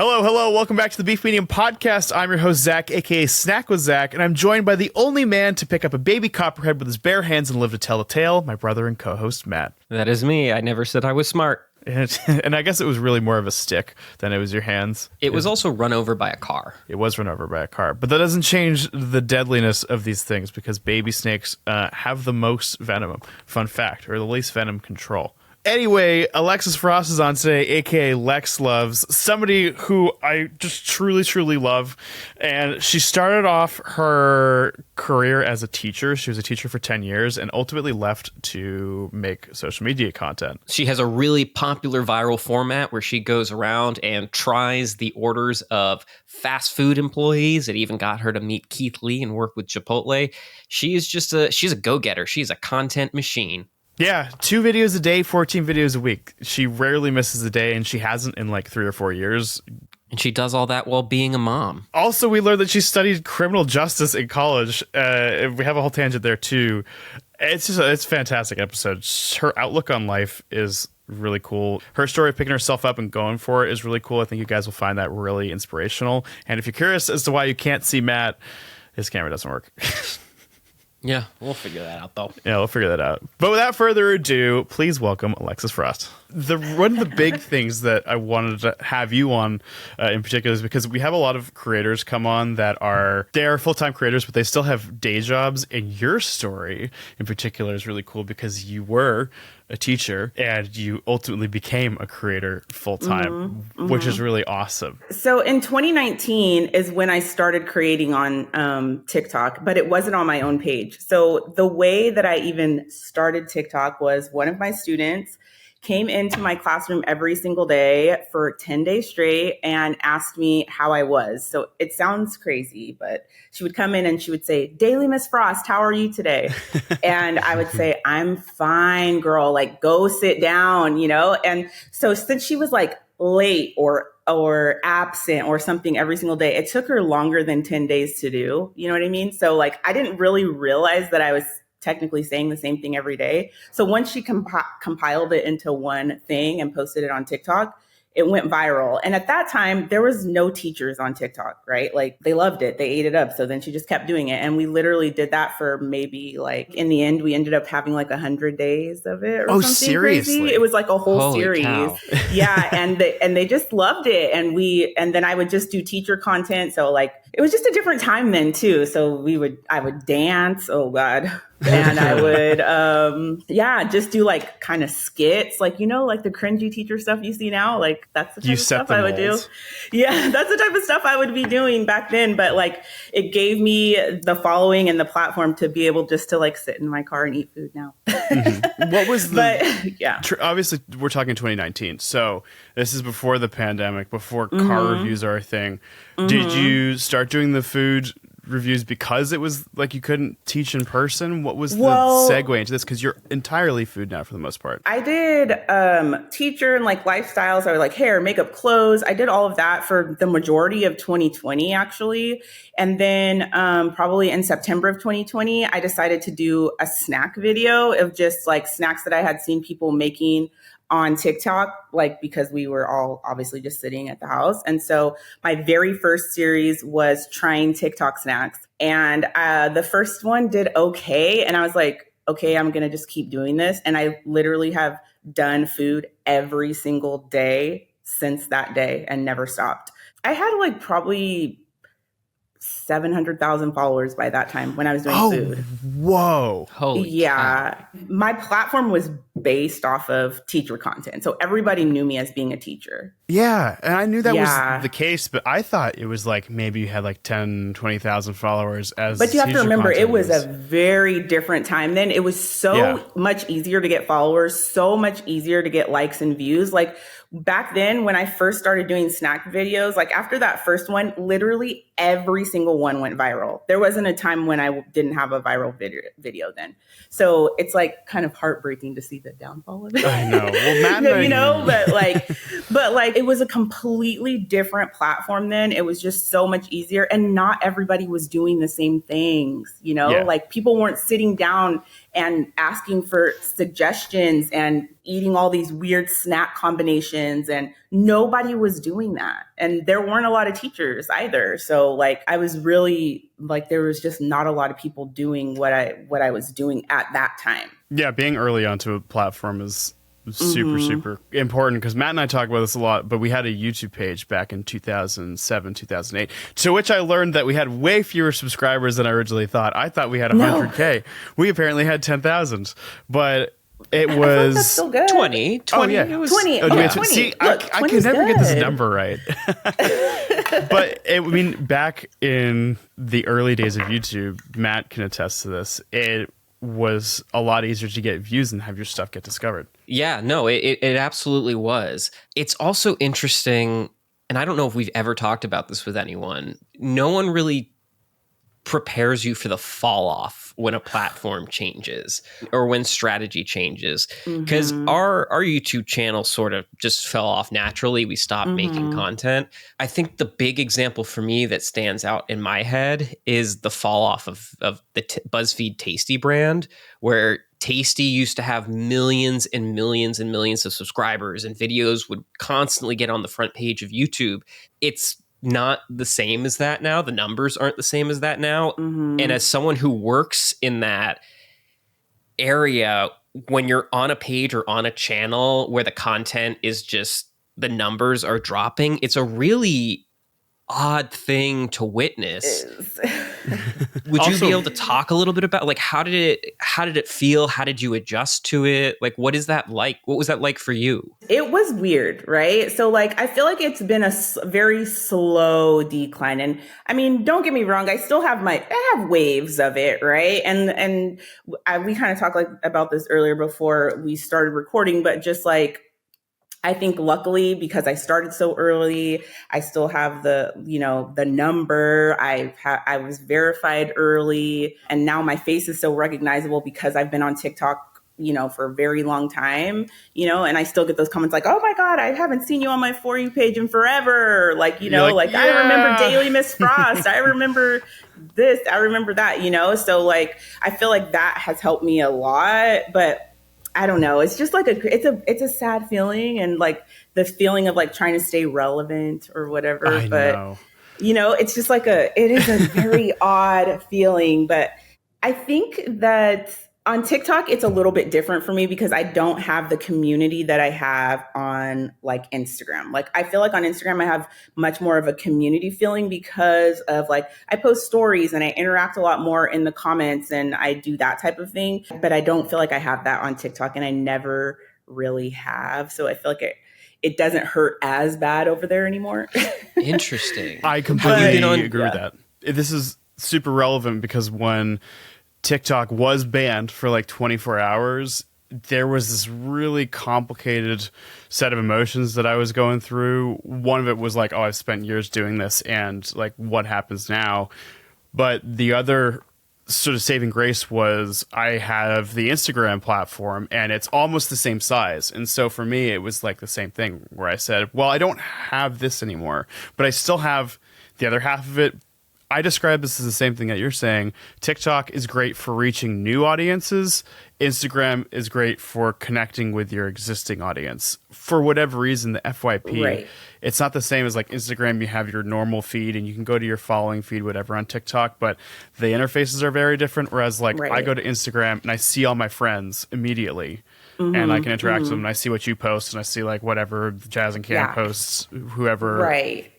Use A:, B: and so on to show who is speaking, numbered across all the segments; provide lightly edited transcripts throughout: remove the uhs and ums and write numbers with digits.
A: Hello, hello. Welcome back to the Beef Medium Podcast. I'm your host, Zach, a.k.a. Snack with Zach, and I'm joined by the only man to pick up a baby copperhead with his bare hands and live to tell the tale, my brother and co-host, Matt.
B: That is me. I never said I was smart.
A: And I guess it was really more of a stick than it was your hands.
B: It was also run over by a car.
A: It was run over by a car. But that doesn't change the deadliness of these things because baby snakes have the most venom. Fun fact, or the least venom control. Anyway, Alexis Frost is on today, a.k.a. lex.loves, somebody who I just truly, truly love. And she started off her career as a teacher. She was a teacher for 10 years and ultimately left to make social media content.
B: She has a really popular viral format where she goes around and tries the orders of fast food employees. It even got her to meet Keith Lee and work with Chipotle. She's a go-getter. She's a content machine.
A: Yeah, 2 videos a day, 14 videos a week. She rarely misses a day, and she hasn't in like 3 or 4 years.
B: And she does all that while being a mom.
A: Also, we learned that she studied criminal justice in college. We have a whole tangent there, too. It's a fantastic episode. Her outlook on life is really cool. Her story of picking herself up and going for it is really cool. I think you guys will find that really inspirational. And if you're curious as to why you can't see Matt, his camera doesn't work.
B: Yeah, we'll figure that out, though.
A: Yeah, we'll figure that out. But without further ado, please welcome Alexis Frost. One of the big things that I wanted to have you on in particular is because we have a lot of creators come on that they are full-time creators, but they still have day jobs. And your story in particular is really cool because you were a teacher and you ultimately became a creator full-time, which is really awesome.
C: So in 2019 is when I started creating on TikTok, but it wasn't on my own page. So the way that I even started TikTok was one of my students came into my classroom every single day for 10 days straight and asked me how I was. So it sounds crazy, but she would come in and she would say, "Daily Miss Frost, how are you today?" And I would say, "I'm fine, girl, like go sit down, you know?" And so since she was like late or absent or something every single day, it took her longer than 10 days to do. You know what I mean? So like, I didn't really realize that I was technically saying the same thing every day. So once she compiled it into one thing and posted it on TikTok, it went viral. And at that time, there was no teachers on TikTok, right? Like they loved it. They ate it up. So then she just kept doing it. And we literally did that for maybe like, in the end, we ended up having like 100 days of it or something
A: seriously?
C: crazy. It was like a whole
B: Holy
C: series.
B: cow.
C: Yeah. And they just loved it. And then I would just do teacher content. So like, it was just a different time then too. So I would dance. Oh God. And I would, just do like kind of skits, like, you know, like the cringy teacher stuff you see now, like that's the type of stuff I would do. Yeah, that's the type of stuff I would be doing back then. But like, it gave me the following and the platform to be able just to like sit in my car and eat food now.
A: What was
C: yeah.
A: Obviously, we're talking 2019. So this is before the pandemic, before car reviews are a thing. Did you start doing the food reviews because it was like you couldn't teach in person? What was the segue into this? Because you're entirely food now for the most part.
C: I did teacher and like lifestyles or like hair, makeup, clothes. I did all of that for the majority of 2020 actually. And then probably in September of 2020, I decided to do a snack video of just like snacks that I had seen people making on TikTok, like because we were all obviously just sitting at the house. And so my very first series was trying TikTok snacks. And the first one did okay. And I was like, okay, I'm going to just keep doing this. And I literally have done food every single day since that day and never stopped. I had like probably 700,000 followers by that time when I was doing food.
A: Whoa.
B: Holy cow.
C: My platform was based off of teacher content. So everybody knew me as being a teacher.
A: Yeah. And I knew that was the case, but I thought it was like maybe you had like 10, 20,000 followers as
C: But you have to remember, it was
A: a
C: a very different time then. It was so much easier to get followers, so much easier to get likes and views. Like back then when I first started doing snack videos, like after that first one, literally every single one went viral. There wasn't a time when I didn't have a viral video then. So it's like kind of heartbreaking to see the downfall of it.
A: I know. Well, Matt,
C: you know, but like it was a completely different platform then. It was just so much easier and not everybody was doing the same things, you know, like people weren't sitting down and asking for suggestions and eating all these weird snack combinations. And nobody was doing that. And there weren't a lot of teachers either. So like, I was really like, there was just not a lot of people doing what I was doing at that time.
A: Yeah, being early onto a platform is super important, because Matt and I talk about this a lot, but we had a YouTube page back in 2007, 2008, to which I learned that we had way fewer subscribers than I originally thought. I thought we had 100K. We apparently had 10but it was
C: I feel like that's still good.
B: 20.
A: Oh, yeah.
B: It was
C: 20.
A: Oh,
C: Okay,
A: 20.
C: 20.
A: See,
C: Look,
A: I
C: 20
A: can
C: is
A: never get this
C: good.
A: number right. But I mean, back in the early days of YouTube, Matt can attest to this. It was a lot easier to get views and have your stuff get discovered.
B: Yeah, no, it absolutely was. It's also interesting, and I don't know if we've ever talked about this with anyone. No one really prepares you for the fall off when a platform changes or when strategy changes, because our YouTube channel sort of just fell off naturally. We stopped making content. I think the big example for me that stands out in my head is the fall off of the BuzzFeed Tasty brand, where Tasty used to have millions and millions and millions of subscribers, and videos would constantly get on the front page of YouTube. It's not the same as that now. The numbers aren't the same as that now. And as someone who works in that area, when you're on a page or on a channel where the content is just, the numbers are dropping, it's a really odd thing to witness. Would you be able to talk a little bit about, like, how did it feel? How did you adjust to it? Like, what is that like? What was that like for you?
C: It was weird, right? So like, I feel like it's been a very slow decline. And I mean, don't get me wrong, I have waves of it, right? And we kind of talked about this earlier before we started recording, but just like, I think luckily, because I started so early, I still have the number. I was verified early, and now my face is so recognizable because I've been on TikTok, for a very long time, and I still get those comments like, "Oh my God, I haven't seen you on my For You page in forever." Like, yeah. I remember Daily Miss Frost. I remember this. I remember that. So like, I feel like that has helped me a lot, but I don't know. It's just like it's a sad feeling, and like the feeling of like trying to stay relevant or whatever.
A: I
C: but
A: know.
C: it's just like it is a very odd feeling. But I think that on TikTok, it's a little bit different for me because I don't have the community that I have on like Instagram. Like, I feel like on Instagram, I have much more of a community feeling because of like, I post stories and I interact a lot more in the comments and I do that type of thing. But I don't feel like I have that on TikTok, and I never really have. So I feel like it doesn't hurt as bad over there anymore.
B: Interesting.
A: I completely agree with that. This is super relevant because when TikTok was banned for like 24 hours, there was this really complicated set of emotions that I was going through. One of it was like, oh, I've spent years doing this, and like, what happens now? But the other sort of saving grace was I have the Instagram platform, and it's almost the same size. And so for me, it was like the same thing where I said, well, I don't have this anymore, but I still have the other half of it. I describe this as the same thing that you're saying. TikTok is great for reaching new audiences. Instagram is great for connecting with your existing audience. For whatever reason, the FYP,
C: Right.
A: It's not the same as like Instagram. You have your normal feed and you can go to your following feed, whatever, on TikTok, but the interfaces are very different. Whereas like I go to Instagram and I see all my friends immediately. And I can interact with them, and I see what you post, and I see like whatever Jazz and Cam posts, whoever.
C: Right.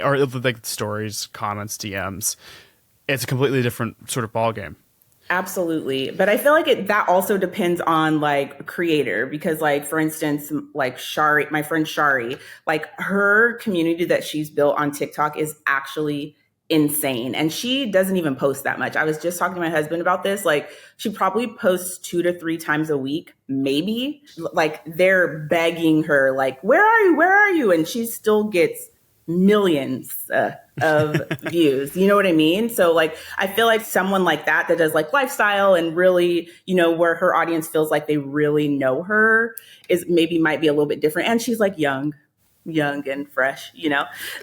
A: Or like stories, comments, DMs. It's a completely different sort of ball game.
C: Absolutely. But I feel like that also depends on like creator, because like, for instance, like Shari, my friend Shari, like her community that she's built on TikTok is actually insane. And she doesn't even post that much. I was just talking to my husband about this. Like, she probably posts 2 to 3 times a week, maybe. Like, they're begging her, like, where are you? Where are you? And she still gets millions of views. You know what I mean? So like, I feel like someone like that does like lifestyle and really, where her audience feels like they really know her, is maybe might be a little bit different. And she's like young. young and fresh,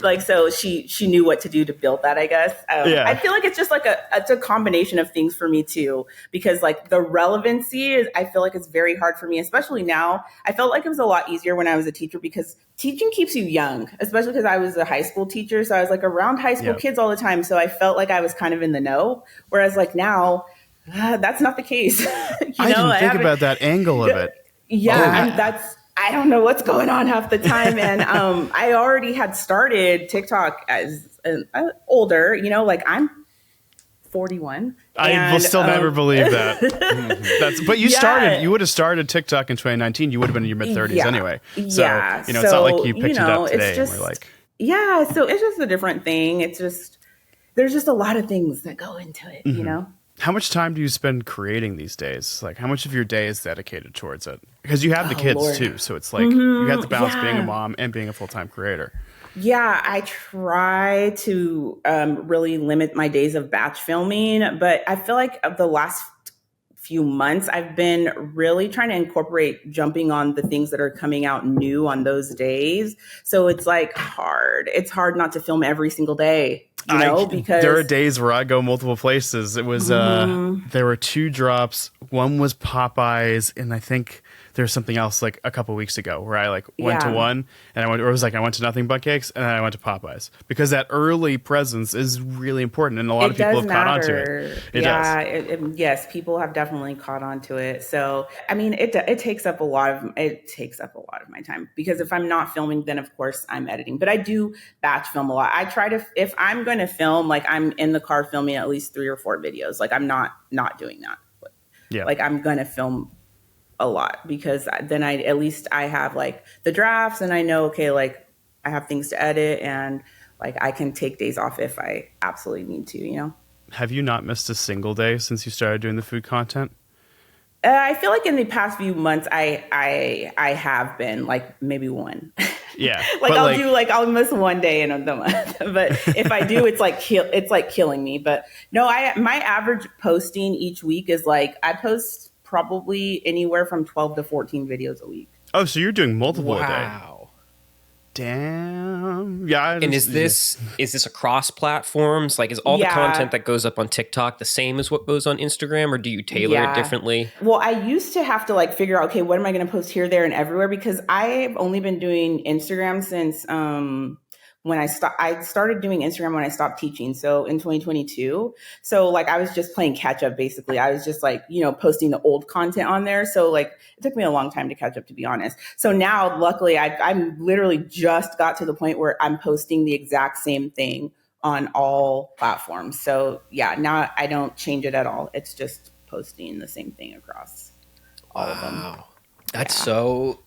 C: like, so she knew what to do to build that, I guess. I feel like it's just like it's a combination of things for me too, because like the relevancy is, I feel like it's very hard for me, especially now. I felt like it was a lot easier when I was a teacher because teaching keeps you young, especially because I was a high school teacher. So I was like around high school kids all the time. So I felt like I was kind of in the know. Whereas like now, that's not the case.
A: I didn't think about that angle of it.
C: I don't know what's going on half the time. And I already had started TikTok as older, like I'm 41.
A: I will still never believe that. But you would have started TikTok in 2019. You would have been in your mid 30s anyway. So, it's not like you picked it up today and we're like.
C: Yeah. So it's just a different thing. There's just a lot of things that go into it,
A: How much time do you spend creating these days? Like, how much of your day is dedicated towards it? Because you have the kids too, so it's like you have to balance being a mom and being a full-time creator.
C: Yeah, I try to really limit my days of batch filming, but I feel like of the last few months, I've been really trying to incorporate jumping on the things that are coming out new on those days. So it's like hard. It's hard not to film every single day. Because
A: there are days where I go multiple places. It was there were 2 drops. One was Popeyes, and I think there's something else like a couple weeks ago where I like went to one and I went to Nothing But Cakes and then I went to Popeyes because that early presence is really important and a lot of people have caught on to it. It does.
C: Yes, people have definitely caught on to it. So I mean, it takes up a lot of my time because if I'm not filming, then of course I'm editing. But I do batch film a lot. I try to, if I'm going to film, like I'm in the car filming at least 3 or 4 videos. Like I'm not doing that. Like I'm going to film a lot because then I have like the drafts and I know, okay, like I have things to edit and like I can take days off if I absolutely need to,
A: Have you not missed a single day since you started doing the food content?
C: I feel like in the past few months, I have been like maybe one.
A: Yeah.
C: I'll miss one day in the month, but if I do, it's like killing me. But no, my average posting each week is like, I post probably anywhere from 12 to 14 videos a week.
A: Oh, so you're doing multiple a day.
B: Wow.
A: Damn. Yeah.
B: And is this across platforms? Like, is all the content that goes up on TikTok the same as what goes on Instagram, or do you tailor it differently?
C: Well, I used to have to like figure out, okay, what am I going to post here, there, and everywhere? Because I've only been doing Instagram since when I started doing Instagram when I stopped teaching. So in 2022. So like I was just playing catch up basically. I was just like, posting the old content on there. So like it took me a long time to catch up, to be honest. So now luckily I'm literally just got to the point where I'm posting the exact same thing on all platforms. So yeah, now I don't change it at all. It's just posting the same thing across all of them.
B: That's so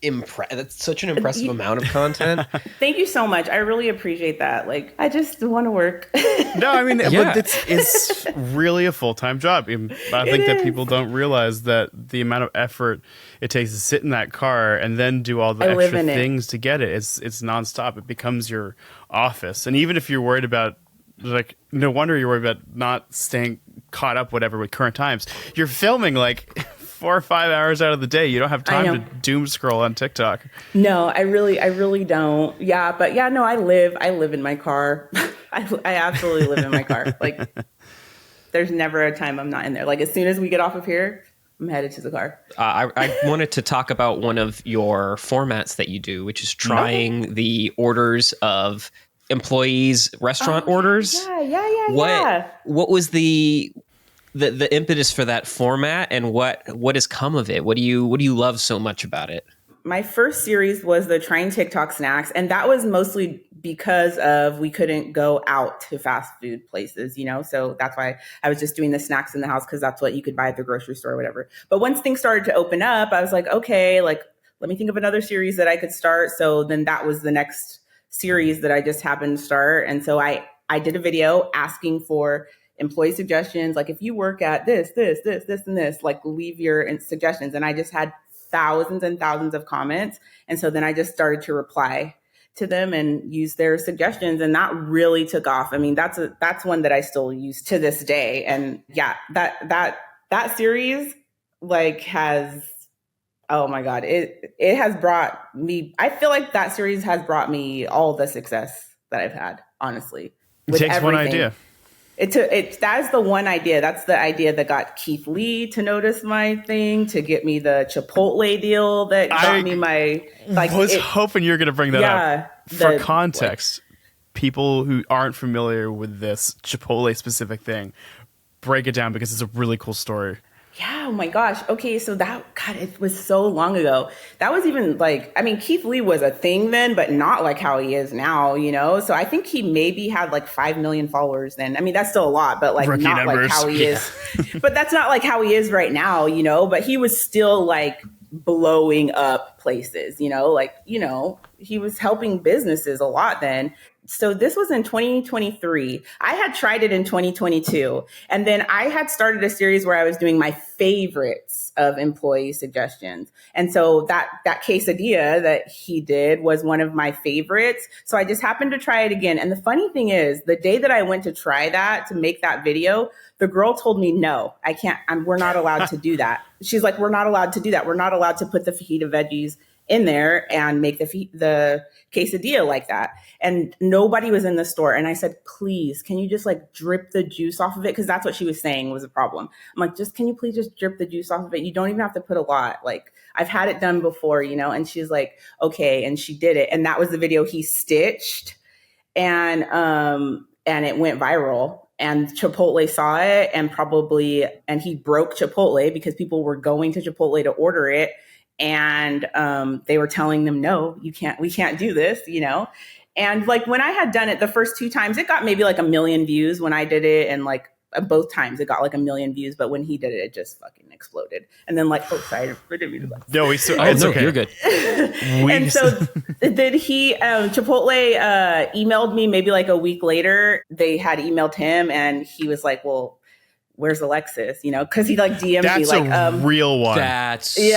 B: that's such an impressive amount of content.
C: Thank you so much. I really appreciate that. Like, I just want to work.
A: No, I mean, but it's really a full-time job. I think that people don't realize that the amount of effort it takes to sit in that car and then do all the extra things to get it. It's nonstop. It becomes your office. And even if you're worried about, like, no wonder you're worried about not staying caught up, whatever, with current times. You're filming like 4 or 5 hours out of the day. You don't have time to doom scroll on TikTok.
C: No, I really don't. Yeah, but yeah, no, I live in my car. I absolutely live in my car. Like, there's never a time I'm not in there. Like, as soon as we get off of here, I'm headed to the car.
B: I wanted to talk about one of your formats that you do, which is trying the orders of employees' restaurant orders.
C: Yeah.
B: What was the impetus for that format, and what has come of it? What do you love so much about it?
C: My first series was the Trying TikTok Snacks, and that was mostly because of we couldn't go out to fast food places, so that's why I was just doing the snacks in the house because that's what you could buy at the grocery store or whatever. But once things started to open up, I was like, okay, like let me think of another series that I could start. So then that was the next series that I just happened to start. And so I did a video asking for employee suggestions. Like, if you work at this, and this, like leave your suggestions. And I just had thousands and thousands of comments. And so then I just started to reply to them and use their suggestions. And that really took off. I mean, that's one that I still use to this day. And yeah, that series like has Oh my God. It has brought me, I feel like that series has brought me all the success that I've had, honestly.
A: It takes one idea.
C: That is the one idea. That's the idea that got Keith Lee to notice my thing, to get me the Chipotle deal that got me my, like,
A: I was hoping you were going to bring that up. For context, people who aren't familiar with this Chipotle specific thing, break it down because it's a really cool story.
C: Yeah, oh my gosh. Okay, so it was so long ago. That was even like, I mean, Keith Lee was a thing then, but not like how he is now, you know? So I think he maybe had like 5 million followers then. I mean, that's still a lot, but like
A: Rookie
C: not
A: numbers.
C: Like how he is. But that's not like how he is right now, you know? But he was still like blowing up places, you know? Like, you know, he was helping businesses a lot then. So this was in 2023. I had tried it in 2022. And then I had started a series where I was doing my favorites of employee suggestions. And so that quesadilla that he did was one of my favorites. So I just happened to try it again. And the funny thing is, the day that I went to try that, to make that video, the girl told me, no, I can't, we're not allowed to do that. She's like, we're not allowed to do that. We're not allowed to put the fajita veggies in there and make the quesadilla like that. And nobody was in the store. And I said, please, can you just like drip the juice off of it? Because that's what she was saying was a problem. I'm like, can you please just drip the juice off of it? You don't even have to put a lot. Like, I've had it done before, you know? And she's like, okay. And she did it. And that was the video he stitched. And it went viral. And Chipotle saw it and he broke Chipotle because people were going to Chipotle to order it. And they were telling them, no, we can't do this, you know? And like when I had done it the first 2 times, it got maybe like 1 million views when I did it. And like both times it got like 1 million views. But when he did it, it just fucking exploded. And then like, oh, sorry, I didn't mean to laugh.
A: No, it's okay.
B: You're good.
C: And so then Chipotle emailed me maybe like a week later. They had emailed him and he was like, well, where's Alexis? You know, because he like DM'd me like
A: a real one.
B: He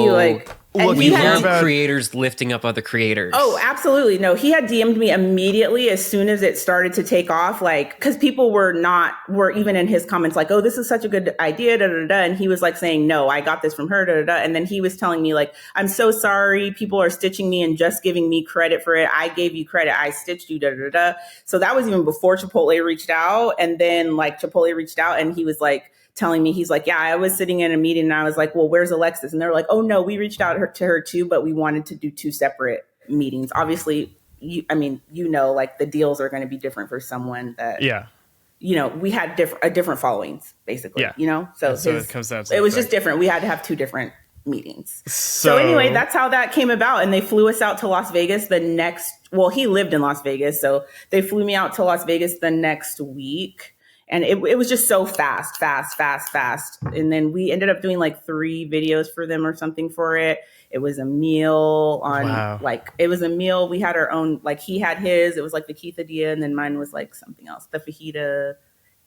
B: like we love creators lifting up other creators.
C: Oh, absolutely. No, he had DM'd me immediately as soon as it started to take off, like, because people were even in his comments like, oh, this is such a good idea, da da da. And he was like saying, no, I got this from her, da da da. And then he was telling me like, I'm so sorry. People are stitching me and just giving me credit for it. I gave you credit. I stitched you, da da da. So that was even before Chipotle reached out. And then like Chipotle reached out and he was like, telling me, he's like, yeah, I was sitting in a meeting and I was like, well, where's Alexis? And they're like, oh no, we reached out to her too, but we wanted to do 2 separate meetings. Obviously, like the deals are going to be different for someone that, you know, we had different followings basically, you know? So
A: it comes down to
C: it was just different. We had to have 2 different meetings. So anyway, that's how that came about. And they flew us out to Las Vegas he lived in Las Vegas. So they flew me out to Las Vegas the next week. And it was just so fast. And then we ended up doing like 3 videos for them or something for it. It was a meal it was a meal. We had our own, like he had his, it was like the quesadilla and then mine was like something else, the fajita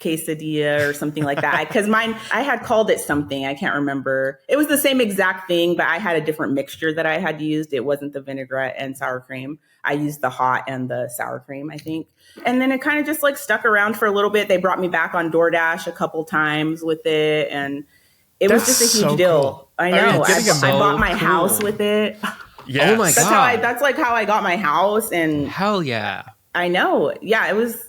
C: quesadilla or something like that. Because mine, I had called it something. I can't remember. It was the same exact thing, but I had a different mixture that I had used. It wasn't the vinaigrette and sour cream. I used the hot and the sour cream, I think. And then it kind of just like stuck around for a little bit. They brought me back on DoorDash a couple times with it. And it was just a huge deal. Cool. I know. I bought my house with it.
A: Yeah.
B: Oh my God.
C: That's like how I got my house. And
B: hell yeah. I
C: know. Yeah, it was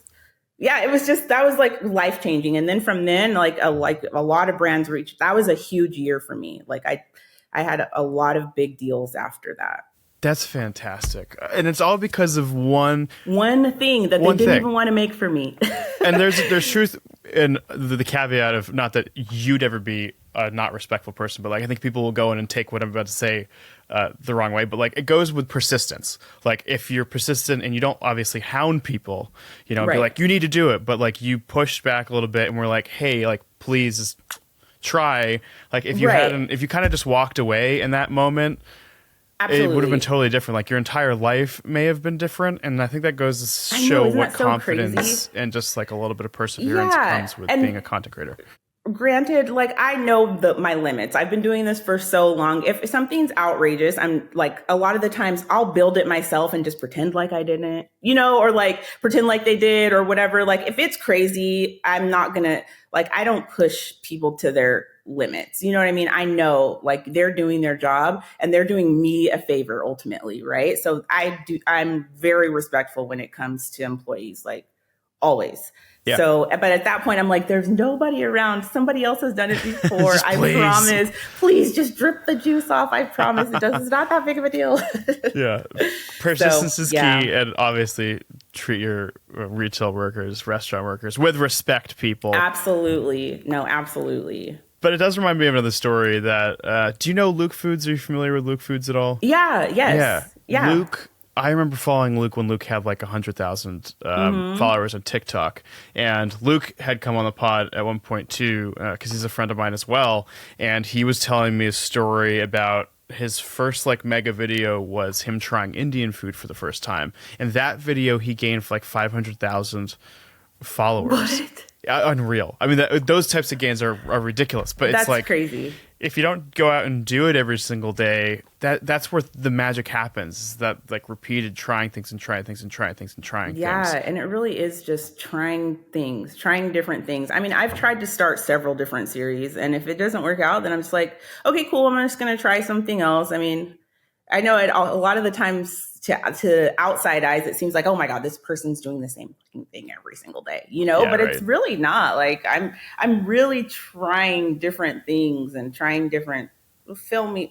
C: just, that was like life changing. And then from then, like a lot of brands reached, that was a huge year for me. Like I had a lot of big deals after that.
A: That's fantastic. And it's all because of one
C: thing that they didn't even want to make for me.
A: And there's truth in the caveat of not that you'd ever be a not respectful person, but like I think people will go in and take what I'm about to say the wrong way. But like it goes with persistence. Like if you're persistent and you don't obviously hound people, you know, be like, you need to do it. But like you pushed back a little bit and we're like, hey, like please just try. Like if you if you kind of just walked away in that moment, absolutely, it would have been totally different. Like your entire life may have been different. And I think that goes to show what confidence and just like a little bit of perseverance comes with being a content creator.
C: Granted, like I know my limits. I've been doing this for so long. If something's outrageous, I'm like, a lot of the times I'll build it myself and just pretend like I didn't, you know, or like pretend like they did or whatever. Like if it's crazy, I'm not gonna, like, I don't push people to their limits. You know what I mean? I know like they're doing their job and they're doing me a favor ultimately, right? So I'm very respectful when it comes to employees, like always.
A: Yeah.
C: So, but at that point, I'm like, there's nobody around. Somebody else has done it before.
A: Just
C: I
A: please.
C: promise. Please just drip the juice off. I promise it's not that big of a deal.
A: Yeah. Persistence is
C: yeah.
A: key. And obviously treat your retail workers, restaurant workers with respect, people.
C: Absolutely. No, absolutely.
A: But it does remind me of another story that, do you know Luke Foods? Are you familiar with Luke Foods at all?
C: Yeah. Yes. Yeah.
A: Luke, I remember following Luke when Luke had like 100,000 followers on TikTok. And Luke had come on the pod at one point too, because he's a friend of mine as well. And he was telling me a story about his first like mega video was him trying Indian food for the first time. And that video he gained like 500,000 followers.
C: What?
A: Unreal. I mean, those types of gains are ridiculous, but
C: That's
A: it's like
C: crazy.
A: If you don't go out and do it every single day, that's where the magic happens. Is that like repeated trying things and trying things and trying things and trying things.
C: Yeah, and it really is just trying things, trying different things. I mean, I've tried to start several different series, and if it doesn't work out, then I'm just like, okay, cool, I'm just going to try something else. I mean, I know a lot of the times to outside eyes, it seems like, oh my God, this person's doing the same thing every single day, you know,
A: Yeah,
C: but
A: right.
C: it's really not. Like I'm really trying different things and trying different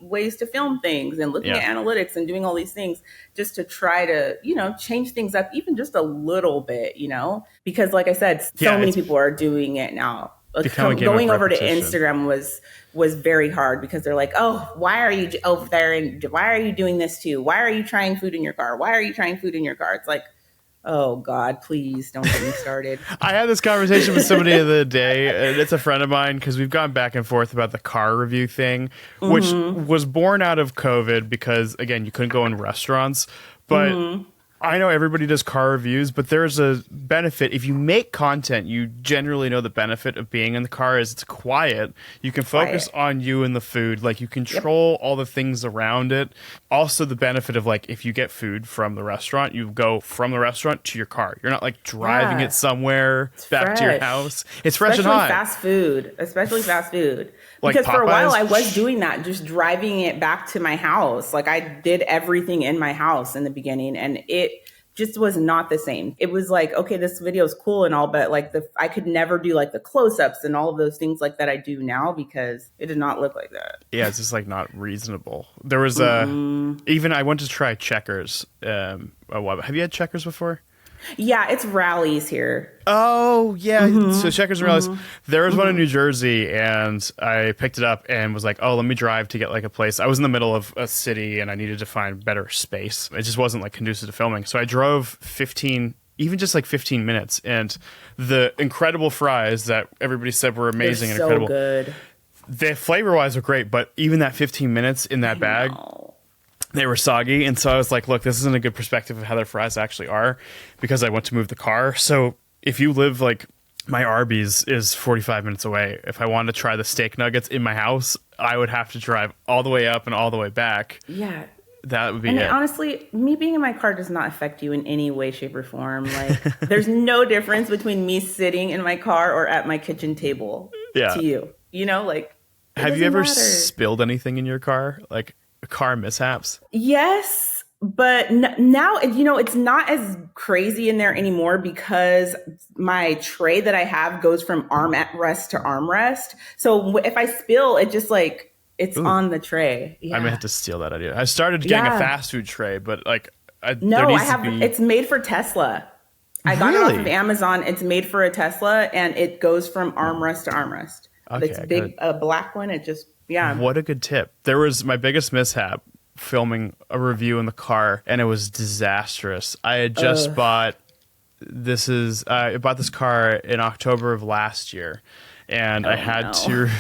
C: ways to film things and looking at analytics and doing all these things just to try to, you know, change things up even just a little bit, you know, because like I said, so many people are doing it now. Going over to Instagram was very hard because they're like, oh, why are you over there? And why are you doing this too? Why are you trying food in your car? Why are you trying food in your car? It's like, oh God, please don't get me started.
A: I had this conversation with somebody the other day, and it's a friend of mine, because we've gone back and forth about the car review thing, which was born out of COVID because, again, you couldn't go in restaurants. But I know everybody does car reviews, but there's a benefit. If you make content, you generally know the benefit of being in the car is it's quiet. You can focus on you and the food. Like, you control all the things around it. Also, the benefit of, like, if you get food from the restaurant, you go from the restaurant to your car. You're not, like, driving it somewhere back to your house. It's fresh and hot.
C: Especially fast food.
A: Like
C: because for a while,
A: Popeyes?
C: I was doing that, just driving it back to my house. Like, I did everything in my house in the beginning, and it just was not the same. It was like, okay, this video is cool and all, but like I could never do like the close-ups and all of those things like that I do now because it did not look like that.
A: Yeah, it's just like not reasonable. There was even I went to try Checkers. A while. Have you had Checkers before?
C: Yeah, it's Rallies here.
A: Oh, yeah. So Checkers and Rallies. There was one in New Jersey, and I picked it up and was like, oh, let me drive to get like a place. I was in the middle of a city, and I needed to find better space. It just wasn't like conducive to filming. So I drove 15 minutes, and the incredible fries that everybody said were amazing and incredible.
C: Good.
A: The flavor-wise were great, but even that 15 minutes in that bag, they were soggy. And so I was like, look, this isn't a good perspective of how their fries actually are, because I went to move the car. So if you live like my Arby's is 45 minutes away, if I wanted to try the steak nuggets in my house, I would have to drive all the way up and all the way back.
C: Yeah.
A: That would be
C: and
A: it.
C: Honestly, me being in my car does not affect you in any way, shape, or form. Like, there's no difference between me sitting in my car or at my kitchen table to you. You know, like,
A: have you ever spilled anything in your car? Like, car mishaps?
C: Yes, but now, you know, it's not as crazy in there anymore because my tray that I have goes from armrest to armrest. So if I spill, it just like, it's on the tray. Yeah.
A: I may have to steal that idea. I started getting a fast food tray, but like,
C: it's made for Tesla. I got it off of Amazon. It's made for a Tesla, and it goes from armrest to armrest.
A: Okay,
C: it's big, a black one. It just,
A: What a good tip. There was my biggest mishap filming a review in the car, and it was disastrous. I had just bought this car in October of last year, and I had to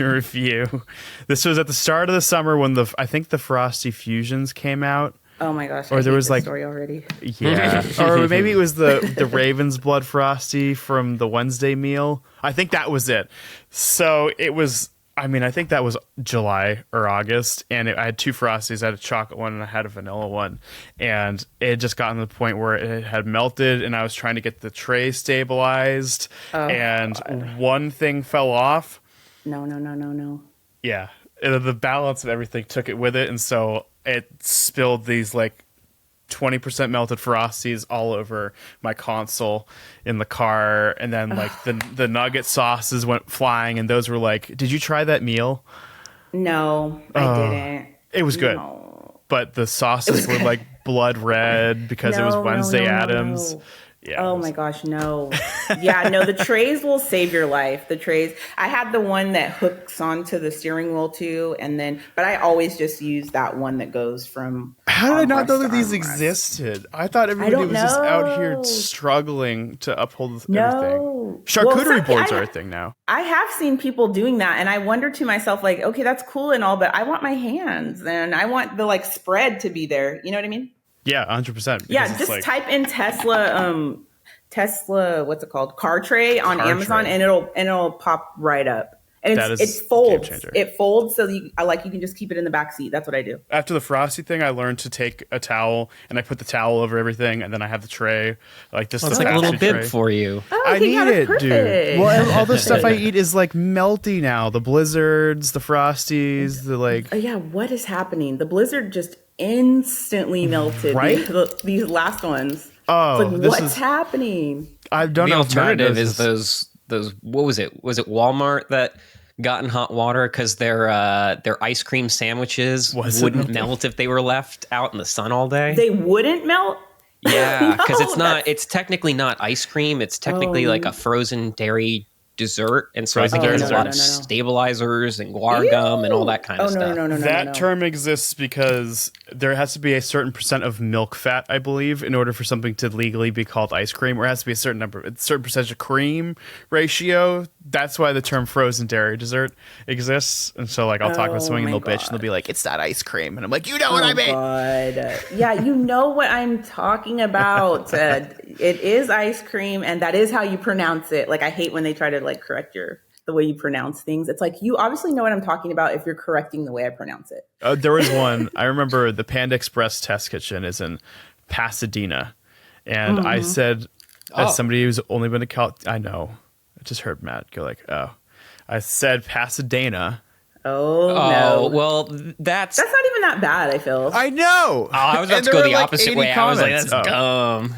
A: review. This was at the start of the summer when I think the Frosty Fusions came out.
C: Oh my gosh!
A: Or there was like
C: story already.
A: Yeah, or maybe it was the Raven's Blood Frosty from the Wednesday meal. I think that was it. So it was. I mean, I think that was July or August, and I had two Frosties. I had a chocolate one and I had a vanilla one, and it had just gotten to the point where it had melted, and I was trying to get the tray stabilized, and one thing fell off.
C: No.
A: Yeah. The balance of everything took it with it. And so it spilled these like 20% melted Frosties all over my console in the car. And then like the nugget sauces went flying. And those were like, did you try that meal?
C: No, I didn't.
A: It was good.
C: No.
A: But the sauces were like blood red because it was Wednesday Addams.
C: No.
A: Yeah.
C: Oh my gosh, no. Yeah, no, the trays will save your life. The trays. I had the one that hooks onto the steering wheel too, but I always just use that one that goes from.
A: How did I not know that these
C: armrest.
A: existed? I thought everybody was just out here struggling to uphold everything. Charcuterie boards are a thing now.
C: I have seen people doing that, and I wonder to myself, like, okay, that's cool and all, but I want my hands and I want the like spread to be there. You know what I mean?
A: Yeah, 100%.
C: Yeah, just type in Tesla, what's it called? Car tray on Amazon, and it'll pop right up. And it folds. It folds so you can just keep it in the back seat. That's what I do.
A: After the Frosty thing, I learned to take a towel and I put the towel over everything, and then I have the tray like this.
B: It's like a little bib for you.
C: Oh,
A: I need it, dude. Well, all the stuff I eat is like melty now. The Blizzards, the Frosties, the like.
C: Yeah, what is happening? The Blizzard just instantly melted.
A: Right?
C: These last ones.
A: Oh,
C: it's like, what's happening?
A: I don't know.
B: The alternative is those. What was it? Was it Walmart that got in hot water because their ice cream sandwiches wouldn't melt if they were left out in the sun all day?
C: They wouldn't melt?
B: Yeah, because it's technically not ice cream. It's technically like a frozen dairy dessert, and so I think it has a lot of stabilizers and guar gum and all that kind of stuff.
A: That term exists because there has to be a certain percent of milk fat, I believe, in order for something to legally be called ice cream, or it has to be a certain percentage of cream ratio. That's why the term frozen dairy dessert exists. And so like I'll talk with someone and they'll bitch and they'll be like, it's not ice cream, and I'm like, you know what I mean?
C: God. Yeah, you know what I'm talking about. It is ice cream, and that is how you pronounce it. Like I hate when they try to like correct the way you pronounce things. It's like, you obviously know what I'm talking about if you're correcting the way I pronounce it.
A: There was one, I remember the Panda Express test kitchen is in Pasadena. And I said, as somebody who's only been to I know, I just heard Matt go like, oh, I said Pasadena.
C: Oh no.
B: Well, that's
C: not even that bad, I feel.
A: I know.
B: I was about to go the opposite way. I was like, that's dumb.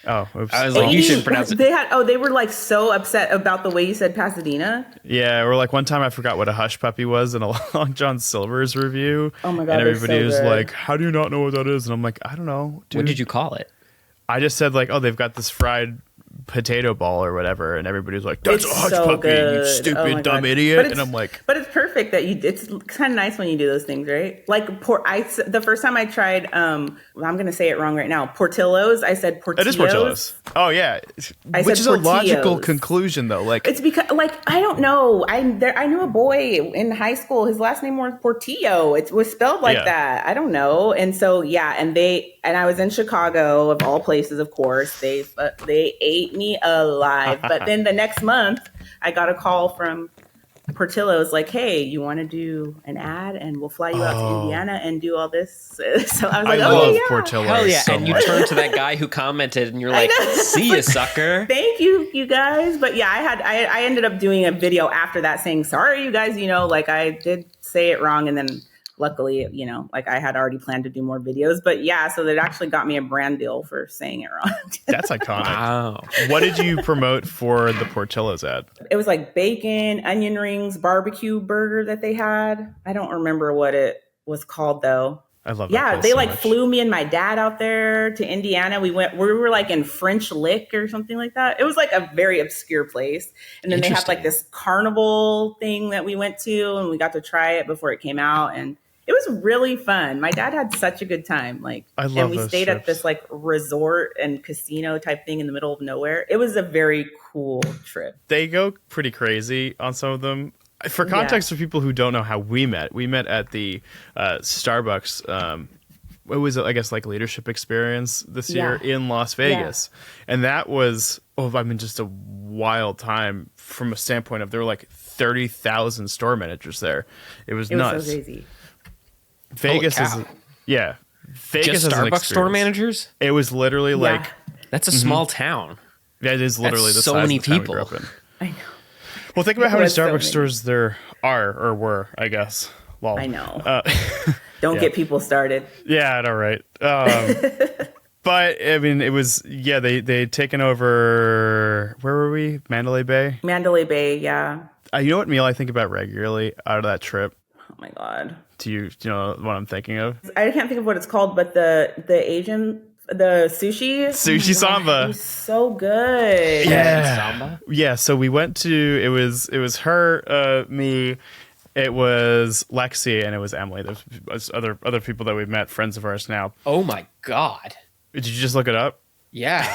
A: Oh, oops.
B: I was like, you shouldn't pronounce it.
C: They were like so upset about the way you said Pasadena.
A: Yeah, or like one time I forgot what a hush puppy was in a Long John Silver's review.
C: Oh my God.
A: And everybody was
C: good.
A: like, how do you not know what that is? And I'm like, I don't know, dude.
B: What did you call it?
A: I just said like, oh, they've got this fried potato ball or whatever, and everybody was like, that's a hush puppy, you stupid dumb idiot. And I'm like,
C: but it's perfect that it's kind of nice when you do those things, right? Like the first time I tried I'm gonna say it wrong right now, Portillo's, I said Portillo's.
A: It is Portillo's. Oh yeah, which is a logical conclusion though. Like
C: it's because like I don't know, I knew a boy in high school, his last name was Portillo. It was spelled like that. I don't know. And so and I was in Chicago of all places, of course. They ate me alive. But then the next month I got a call from Portillo's like, hey, you want to do an ad and we'll fly you out to Indiana and do all this. So I was like,
A: love Portillo's.
B: Hell yeah.
A: So
B: and you turn to that guy who commented and you're like, see ya, sucker.
C: Thank you, you guys. But yeah, I ended up doing a video after that saying, sorry, you guys, like I did say it wrong. And then luckily, like I had already planned to do more videos, but yeah, so that actually got me a brand deal for saying it wrong.
A: That's iconic.
B: Wow.
A: What did you promote for the Portillo's ad?
C: It was like bacon, onion rings, barbecue burger that they had. I don't remember what it was called though.
A: I love that.
C: Yeah, they flew me and my dad out there to Indiana. We were like in French Lick or something like that. It was like a very obscure place. And then they had like this carnival thing that we went to and we got to try it before it came out. And it was really fun. My dad had such a good time. And we stayed at this like resort and casino type thing in the middle of nowhere. It was a very cool trip.
A: They go pretty crazy on some of them. For context for people who don't know how we met at the Starbucks. It was, I guess, like leadership experience this year in Las Vegas. Yeah. And that was, just a wild time from a standpoint of there were like 30,000 store managers there. It was nuts.
C: Was so crazy.
A: Vegas is, Vegas
B: just Starbucks store managers?
A: It was literally like...
B: That's a small town.
A: That is literally
B: That's
A: the
B: so
A: size
B: many
A: of the town
B: people.
A: we grew up in.
C: I know.
A: Well, think about how many
C: Was so
A: Starbucks
C: many.
A: stores there are or were, I guess. Well,
C: I know.
A: yeah.
C: Don't get people started.
A: Yeah, I know, right? But I mean, it was they'd taken over. Where were we? Mandalay Bay.
C: Mandalay Bay, yeah.
A: You know what meal I think about regularly out of that trip?
C: Oh my God.
A: Do you know what I'm thinking of?
C: I can't think of what it's called, but the Asian, the sushi.
A: Sushi
C: Oh
A: samba.
C: it was so good.
A: Yeah.
B: Samba?
A: Yeah, so we went to it was her, me, it was Lexi, and it was Emily. There's other people that we've met, friends of ours now.
B: Oh my God.
A: Did you just look it up?
B: Yeah.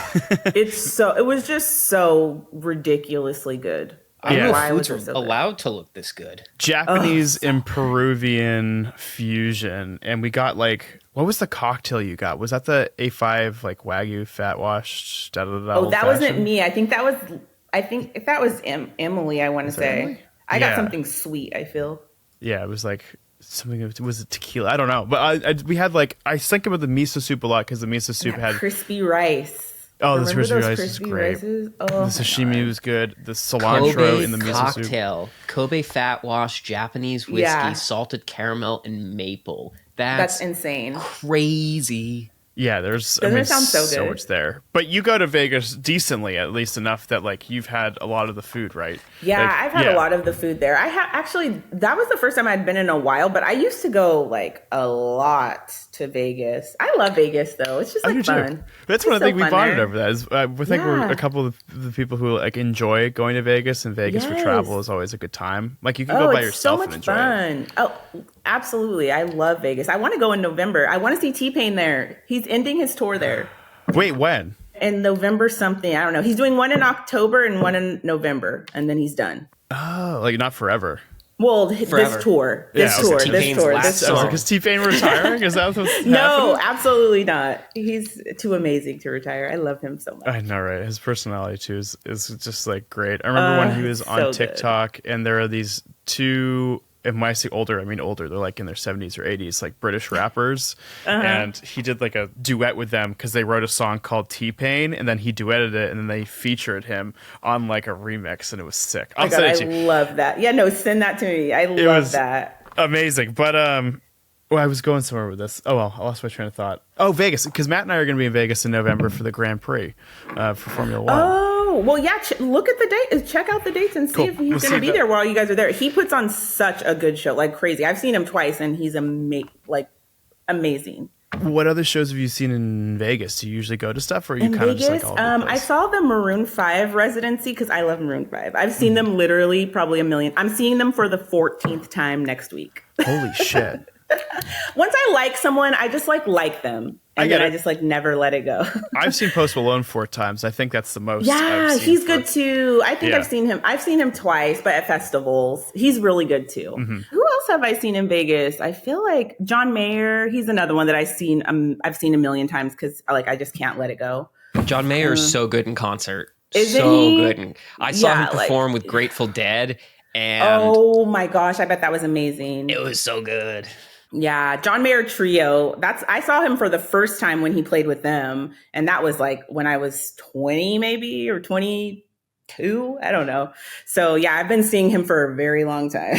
C: It was just so ridiculously good.
B: I don't
A: Yeah.
B: know
C: Why
B: if
C: was
B: foods
C: it so
B: are
C: good?
B: allowed to look this good.
A: Japanese and Peruvian fusion, and we got like, what was the cocktail you got? Was that the A5 like Wagyu fat washed?
C: Oh, that wasn't me. I think that was Emily. I want to say.
A: Emily?
C: I got
A: Yeah.
C: something sweet. I feel.
A: Yeah, it was like something. Was it tequila? I don't know, but we had like I think about the miso soup a lot because the miso soup
C: That
A: had.
C: crispy rice.
A: Oh, the
C: Remember
A: crispy
C: those
A: rice is
C: crispy
A: great.
C: rices? Oh,
A: The
C: my
A: sashimi
C: God.
A: was good. The cilantro
B: Kobe
A: in the miso soup.
B: cocktail, Kobe fat wash, Japanese whiskey,
C: Yeah.
B: salted caramel, and maple.
C: That's
B: That's
C: insane.
B: crazy.
A: Yeah, there's
C: Doesn't it sound so good?
A: much there. But you go to Vegas decently, at least enough that like you've had a lot of the food, right?
C: Yeah,
A: Like,
C: I've had a lot of the food there. Actually, that was the first time I'd been in a while, but I used to go like a lot to Vegas. I love Vegas though. It's just
A: I
C: like
A: do too.
C: fun.
A: That's
C: It's
A: one I
C: so
A: think we
C: fun
A: bonded
C: there.
A: over that. Is I think we're
C: Yeah.
A: a couple of the people who like enjoy going to Vegas, and Vegas for
C: Yes.
A: travel is always a good time. Like you can
C: Oh,
A: go by
C: it's
A: yourself
C: so
A: and
C: much
A: enjoy it.
C: fun. Oh, absolutely. I love Vegas. I want to go in November. I want to see T-Pain there. He's ending his tour there.
A: Wait, when?
C: In November something. I don't know. He's doing one in October and one in November, and then he's done.
A: Oh, like not forever.
C: Well,
B: Forever.
C: this tour.
A: Yeah,
C: This
A: I was
C: tour.
A: like,
C: This
B: T-Pain's
C: tour.
B: last
C: This
A: I was
B: song.
A: like, is T-Pain retiring? Is that what's
C: No,
A: happening?
C: absolutely not. He's too amazing to retire. I love him so much.
A: I know, right? His personality too is just like great. I remember when he was on
C: so good.
A: TikTok, and there are these two. And when I say older, I mean older. They're like in their 70s or 80s, like British rappers. And he did like a duet with them because they wrote a song called T-Pain, and then he duetted it, and then they featured him on like a remix, and it was sick.
C: Oh
A: I'll
C: my God,
A: send it
C: I
A: to you.
C: love that. Yeah, no, send that to me. I love
A: was-
C: that.
A: Amazing. But well, I was going somewhere with this. Oh well, I lost my train of thought. Oh, Vegas, because Matt and I are going to be in Vegas in November for the Grand Prix for Formula One.
C: Oh, well, yeah. Look at the date. Check out the dates and see
A: Cool.
C: if he's
A: We'll
C: going
A: see
C: to be
A: that.
C: there while you guys are there. He puts on such a good show, like crazy. I've seen him twice, and he's amazing.
A: What other shows have you seen in Vegas? Do you usually go to stuff, or are you
C: In
A: kind of just
C: Vegas,
A: like all over the
C: I
A: place?
C: saw the Maroon 5 residency because I love Maroon 5. I've seen them literally probably a million. I'm seeing them for the 14th time next week.
A: Holy shit!
C: Once I like someone, I just like them.
A: I
C: And
A: get
C: then I
A: it.
C: just never let it go.
A: I've seen Post Malone 4 times. I think that's the most.
C: Yeah,
A: I've seen
C: he's
A: for-
C: good too. I think
A: Yeah.
C: I've seen him twice, but at festivals. He's really good too.
A: Mm-hmm.
C: Who else have I seen in Vegas? I feel like John Mayer. He's another one that I've seen a million times because I just can't let it go.
B: John Mayer is so good in concert.
C: Isn't
B: so
C: he?
B: good. I saw
C: Yeah,
B: him perform with Grateful Dead, and
C: Oh my gosh, I bet that was amazing.
B: it was so good.
C: Yeah, John Mayer Trio. I saw him for the first time when he played with them, and that was like when I was 20 maybe or 22. I don't know. So yeah, I've been seeing him for a very long time.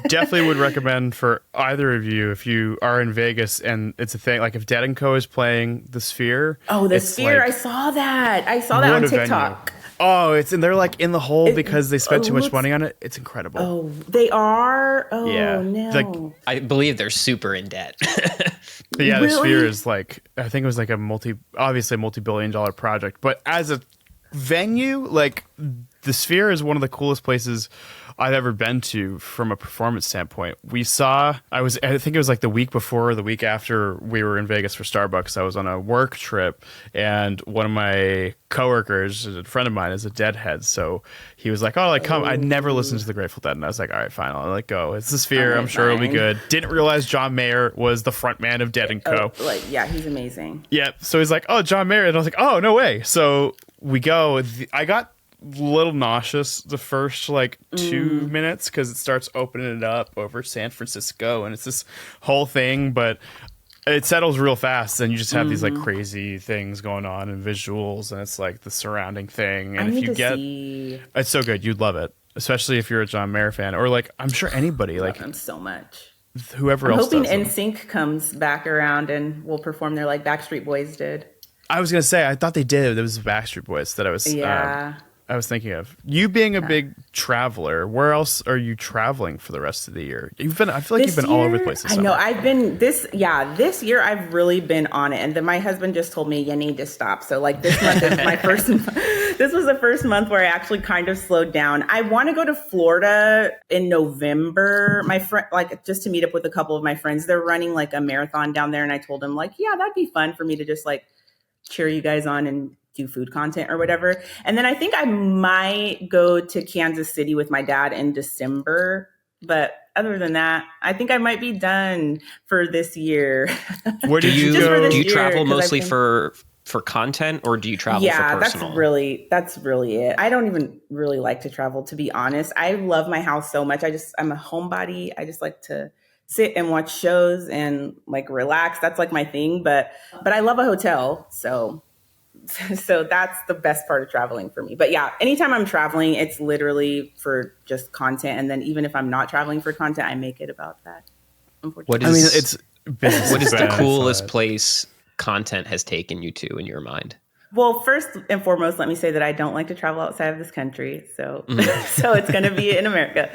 A: Definitely would recommend for either of you if you are in Vegas and it's a thing. Like if Dead & Co is playing the Sphere.
C: Oh, the
A: it's
C: Sphere!
A: like,
C: I saw that. I saw
A: what
C: that on
A: a venue.
C: TikTok.
A: Oh, they're like in the hole
C: It-
A: because they spent too much
C: looks-
A: money on it. It's incredible.
C: Oh, they are. Oh
A: Yeah.
C: no.
A: Like,
B: I believe they're super in debt.
A: But yeah, the
C: Really?
A: Sphere is like, I think it was like obviously a multi-billion-dollar project, but as a venue, like the Sphere is one of the coolest places I've ever been to from a performance standpoint. I think it was like the week before or the week after we were in Vegas for Starbucks. I was on a work trip, and one of my coworkers, a friend of mine, is a Deadhead. So he was like, "Oh, come." I never listened to the Grateful Dead, and I was like, "All right, fine, I'll go. It's the Sphere.
C: All right,
A: I'm sure it'll be
C: fine.
A: good." Didn't realize John Mayer was the front man of Dead & Co.
C: Yeah, he's amazing.
A: Yeah, so he's like, "Oh, John Mayer," and I was like, "Oh, no way!" So we go. I got a little nauseous the first like 2 minutes because it starts opening it up over San Francisco, and it's this whole thing, but it settles real fast, and you just have these like crazy things going on and visuals, and it's like the surrounding thing. And
C: I
A: if
C: need
A: you
C: to see.
A: it's so good, you'd love it. especially if you're a John Mayer fan, or like I'm sure anybody,
C: Love
A: like
C: him so much.
A: whoever
C: I'm
A: else
C: hoping
A: does them.
C: NSYNC comes back around and will perform there like Backstreet Boys did.
A: I was gonna say I thought they did. It was the Backstreet Boys that
C: Yeah.
A: I was thinking of. You being a big traveler, where else are you traveling for the rest of the year? I feel like you've been all over the place this
C: I know
A: summer.
C: I've been this year I've really been on it, and then my husband just told me you need to stop. So like this month is my first. This was the first month where I actually kind of slowed down. I want to go to Florida in November. My friend, like, just to meet up with a couple of my friends. They're running like a marathon down there, and I told them like, yeah, that'd be fun for me to just like cheer you guys on and do food content or whatever. And then I think I might go to Kansas City with my dad in December. But other than that, I think I might be done for this year.
A: Where did you
C: Just for
A: go?
C: this
B: Do you
C: year,
B: travel
C: 'cause I've
B: mostly
C: been-
B: for content, or do you travel
C: Yeah,
B: for personal?
C: that's really it. I don't even really like to travel, to be honest. I love my house so much. I'm a homebody. I just like to sit and watch shows and like relax. That's like my thing. But I love a hotel. So that's the best part of traveling for me. But yeah, anytime I'm traveling, it's literally for just content. And then even if I'm not traveling for content, I make it about that. Unfortunately.
A: I mean, it's business.
B: What is the
A: expense,
B: coolest place content has taken you to in your mind?
C: Well, first and foremost, let me say that I don't like to travel outside of this country. So, so it's going to be in America.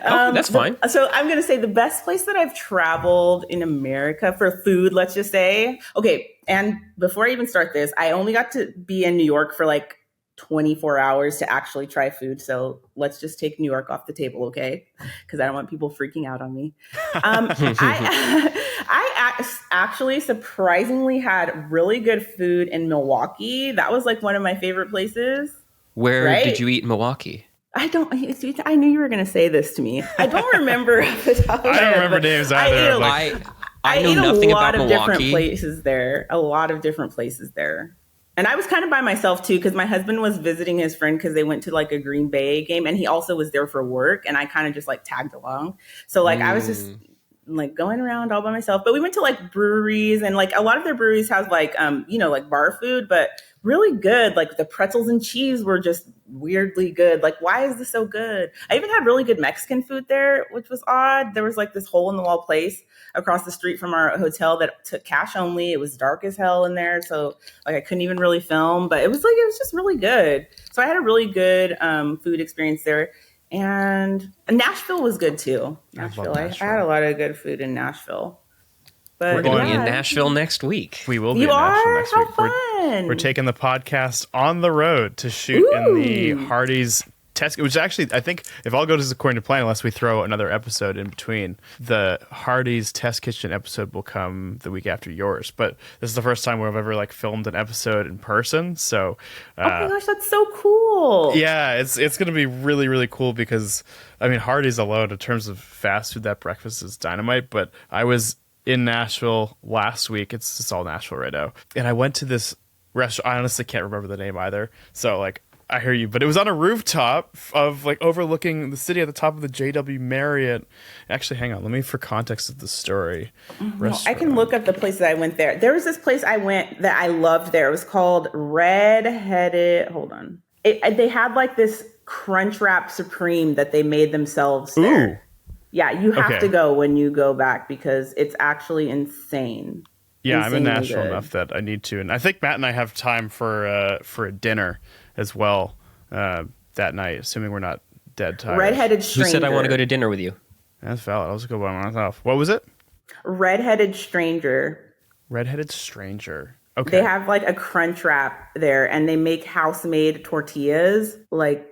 B: That's fine.
C: So I'm going to say the best place that I've traveled in America for food, let's just say. Okay. And before I even start this, I only got to be in New York for like 24 hours to actually try food. So let's just take New York off the table, okay? Because I don't want people freaking out on me. I actually surprisingly had really good food in Milwaukee. That was like one of my favorite places.
B: Where
C: Right?
B: did you eat in Milwaukee?
C: I knew you were going to say this to me. I don't remember off the top of my
A: I don't
C: head,
A: remember
C: but
A: names
C: I
A: either.
C: ate a-
A: Like,
B: I know
C: ate
B: nothing
C: a lot
B: about
C: of different
B: Milwaukee.
C: places there. A lot of different places there. And I was kind of by myself too, because my husband was visiting his friend because they went to like a Green Bay game, and he also was there for work, and I kind of just like tagged along. So like I was just like going around all by myself. But we went to like breweries, and like a lot of their breweries have like like bar food, but really good. Like the pretzels and cheese were just weirdly good. Like, why is this so good? I even had really good Mexican food there, which was odd. There was like this hole in the wall place across the street from our hotel that took cash only. It was dark as hell in there. So like I couldn't even really film, but it was just really good. So I had a really good food experience there. And Nashville was good too. Nashville. I had a lot of good food in Nashville. But
B: We're going to be in
C: yeah.
B: Nashville next week.
A: we will be
C: You
A: in Nashville
C: are?
A: next
C: How
A: week.
C: fun.
A: We're taking the podcast on the road to shoot in the Hardee's test, which actually, I think, if all goes according to plan, unless we throw another episode in between, the Hardee's Test Kitchen episode will come the week after yours. But this is the first time we've ever like filmed an episode in person. So,
C: Oh my gosh, that's so cool.
A: yeah, it's going to be really, really cool because, I mean, Hardee's alone, in terms of fast food, that breakfast is dynamite. But I was in Nashville last week. It's just all Nashville right now. And I went to this restaurant. I honestly can't remember the name either. So, like, I hear you. But it was on a rooftop of, like, overlooking the city at the top of the JW Marriott. Actually, hang on. Let me, for context of the story.
C: I can look up the places I went there. There was this place I went that I loved there. It was called Red-Headed. Hold on. They had like this Crunch Wrap Supreme that they made themselves there.
A: Ooh.
C: Yeah, you have
A: Okay.
C: to go when you go back because it's actually insane.
A: Yeah, I'm in
C: Insanely
A: Nashville
C: good.
A: enough that I need to. And I think Matt and I have time for a dinner as well that night, assuming we're not dead tired.
C: Redheaded
B: Who
C: Stranger.
B: said I want to go to dinner with you?
A: That's valid. I'll just go by myself. What was it?
C: Redheaded Stranger.
A: Redheaded Stranger. Okay.
C: They have like a Crunch Wrap there, and they make house-made tortillas, like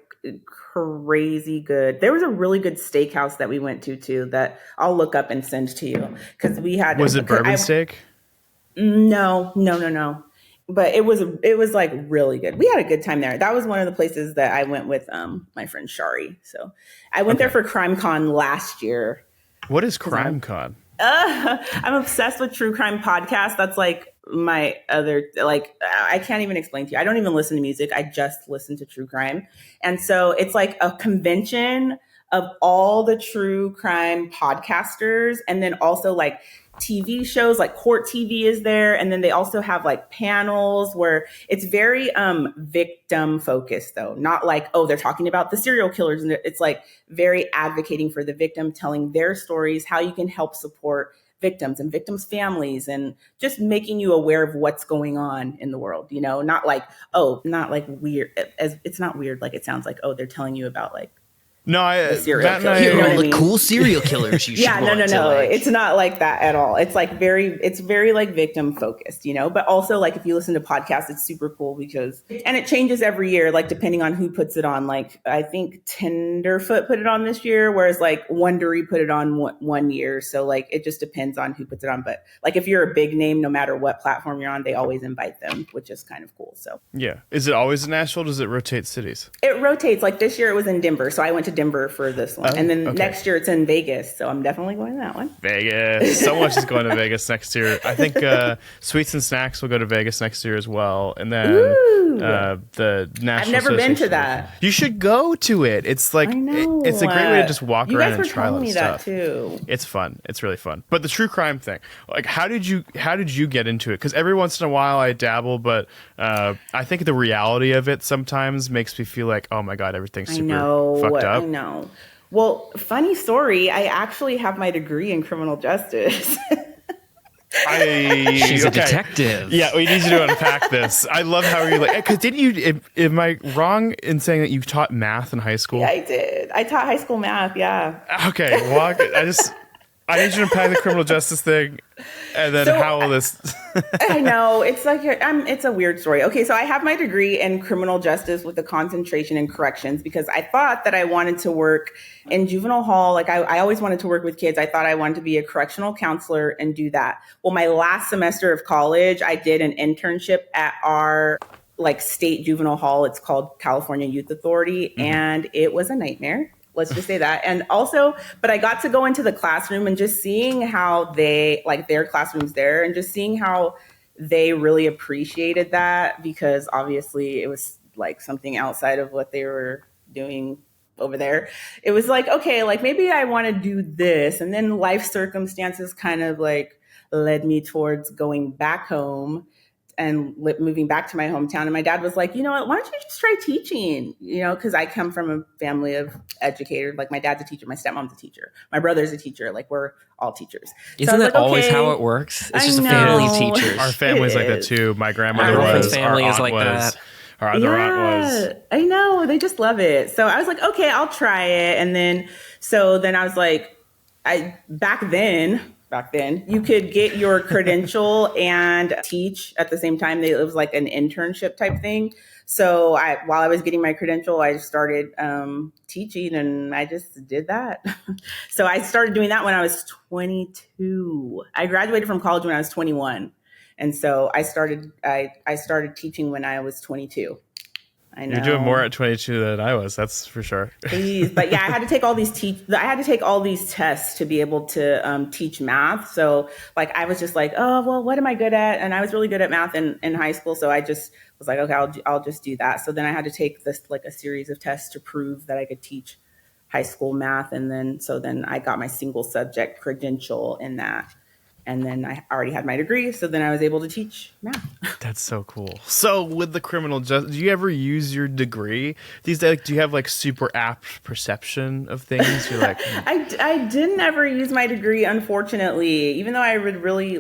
C: crazy good. There was a really good steakhouse that we went to too that I'll look up and send to you because we had.
A: Was it bourbon steak?
C: No. But it was like really good. We had a good time there. That was one of the places that I went with my friend Shari. So I went there for CrimeCon last year.
A: What is CrimeCon?
C: I'm obsessed with true crime podcasts. That's like my other, like, I can't even explain to you. I don't even listen to music. I just listen to true crime. And so it's like a convention of all the true crime podcasters, and then also like TV shows, like Court TV is there, and then they also have like panels where it's very victim focused, though, not like, oh, they're talking about the serial killers, and it's like very advocating for the victim, telling their stories, how you can help support victims and victims' families, and just making you aware of what's going on in the world, you know, not like, oh, not like weird, as it's not weird like it sounds like, oh, they're telling you about like
A: No,
C: the serial killer.
B: Here
C: You know
B: are
C: what
B: all
C: I
B: the
C: mean?
B: cool serial killers you should
C: Yeah, no,
B: want to, like.
C: it's not like that at all. It's like it's very like victim focused, you know, but also like if you listen to podcasts, it's super cool because, and it changes every year, like depending on who puts it on. Like I think Tenderfoot put it on this year, whereas like Wondery put it on one year. So like it just depends on who puts it on. But like if you're a big name, no matter what platform you're on, they always invite them, which is kind of cool. So
A: Yeah. Is it always in Nashville? Does it rotate cities?
C: it rotates. Like this year it was in Denver. So I went to Denver for this one. And then
A: okay.
C: next year it's in Vegas. So I'm definitely going to that one.
A: Vegas. So much is going to Vegas next year. I think Sweets and Snacks will go to Vegas next year as well. And then the National
C: I've never been to
A: Association-
C: that.
A: You should go to it. It's like
C: I know.
A: it's a great way to just walk
C: you
A: around
C: guys
A: and
C: were
A: try a lot
C: telling
A: of
C: me that
A: stuff.
C: too.
A: It's fun. It's really fun. But the true crime thing, like how did you get into it? Because every once in a while I dabble, but I think the reality of it sometimes makes me feel like, oh my god, everything's super fucked up.
C: I know. Well, funny story. I actually have my degree in criminal justice.
B: She's a detective.
A: Yeah, we need you to unpack this. I love how you're like, because didn't you? Am I wrong in saying that you taught math in high school?
C: Yeah, I did. I taught high school math. Yeah.
A: Okay, walk. I need you to unpack the criminal justice thing, and then how will this?
C: I know it's like it's a weird story. Okay, so I have my degree in criminal justice with a concentration in corrections because I thought that I wanted to work in juvenile hall. Like I always wanted to work with kids. I thought I wanted to be a correctional counselor and do that. Well, my last semester of college, I did an internship at our like state juvenile hall. It's called California Youth Authority, and it was a nightmare. Let's just say that. And also, but I got to go into the classroom and just seeing how they, like their classrooms there, and just seeing how they really appreciated that, because obviously it was like something outside of what they were doing over there. It was like, okay, like maybe I want to do this. And then life circumstances kind of like led me towards going back home and moving back to my hometown. And my dad was like, you know what, why don't you just try teaching? You know, because I come from a family of educators. Like my dad's a teacher, my stepmom's a teacher, my brother's a teacher. Like we're all teachers.
B: Isn't that always how it works? It's just a family of teachers.
A: Our family's like that too. My grandmother
B: My
A: was.
B: family
A: our
B: is
A: aunt
B: like
A: was.
B: that.
A: Our other aunt was.
C: I know. They just love it. So I was like, okay, I'll try it. And then I was like, back then you could get your credential and teach at the same time. It was like an internship type thing. So while I was getting my credential, I started teaching, and I just did that. So I started doing that when I was 22. I graduated from college when I was 21. And so I started teaching when I was 22. I know.
A: You're doing more at 22 than I was. That's for sure.
C: Please. But yeah, I had to take all these tests to be able to teach math. So like, I was just like, oh, well, what am I good at? And I was really good at math in high school. So I just was like, okay, I'll just do that. So then I had to take this, like a series of tests to prove that I could teach high school math. And then I got my single subject credential in that. And then I already had my degree, so then I was able to teach math.
A: That's so cool. So with the criminal justice, do you ever use your degree these days? Like, do you have like super apt perception of things? You're like,
C: I didn't ever use my degree, unfortunately, even though I would really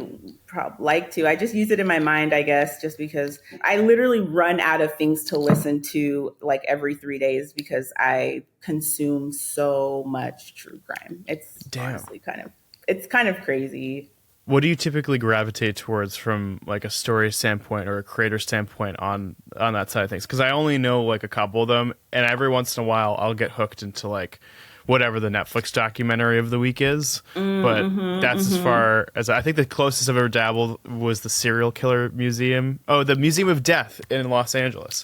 C: like to. I just use it in my mind, I guess, just because I literally run out of things to listen to like every 3 days because I consume so much true crime. It's honestly kind of crazy.
A: What do you typically gravitate towards from like a story standpoint or a creator standpoint on that side of things? Because I only know like a couple of them, and every once in a while I'll get hooked into like whatever the Netflix documentary of the week is. But that's as far as I think the closest I've ever dabbled was the Serial Killer Museum. Oh, the Museum of Death in Los Angeles.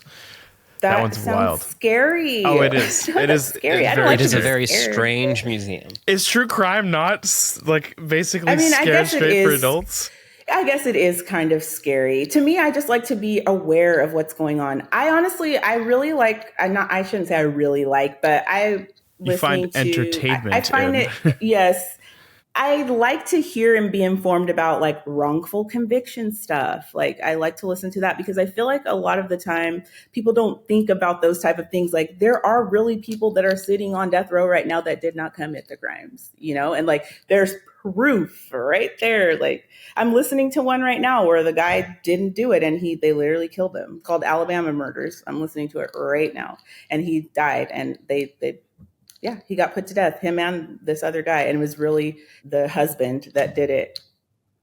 A: That one's
C: sounds
A: wild.
C: Scary.
A: Oh, it is. It is
C: scary.
B: It is a very strange museum.
A: Is true crime not like basically scared straight for adults?
C: I guess it is kind of scary. To me, I just like to be aware of what's going on. I really like, I shouldn't say I really like, but I
A: You find
C: listening to, I
A: entertainment
C: find
A: in.
C: it, yes. I like to hear and be informed about like wrongful conviction stuff. Like I like to listen to that because I feel like a lot of the time people don't think about those type of things. Like there are really people that are sitting on death row right now that did not commit the crimes, you know, and like there's proof right there. Like I'm listening to one right now where the guy didn't do it and they literally killed him, called Alabama Murders. I'm listening to it right now and he died and they yeah, he got put to death, him and this other guy. And it was really the husband that did it.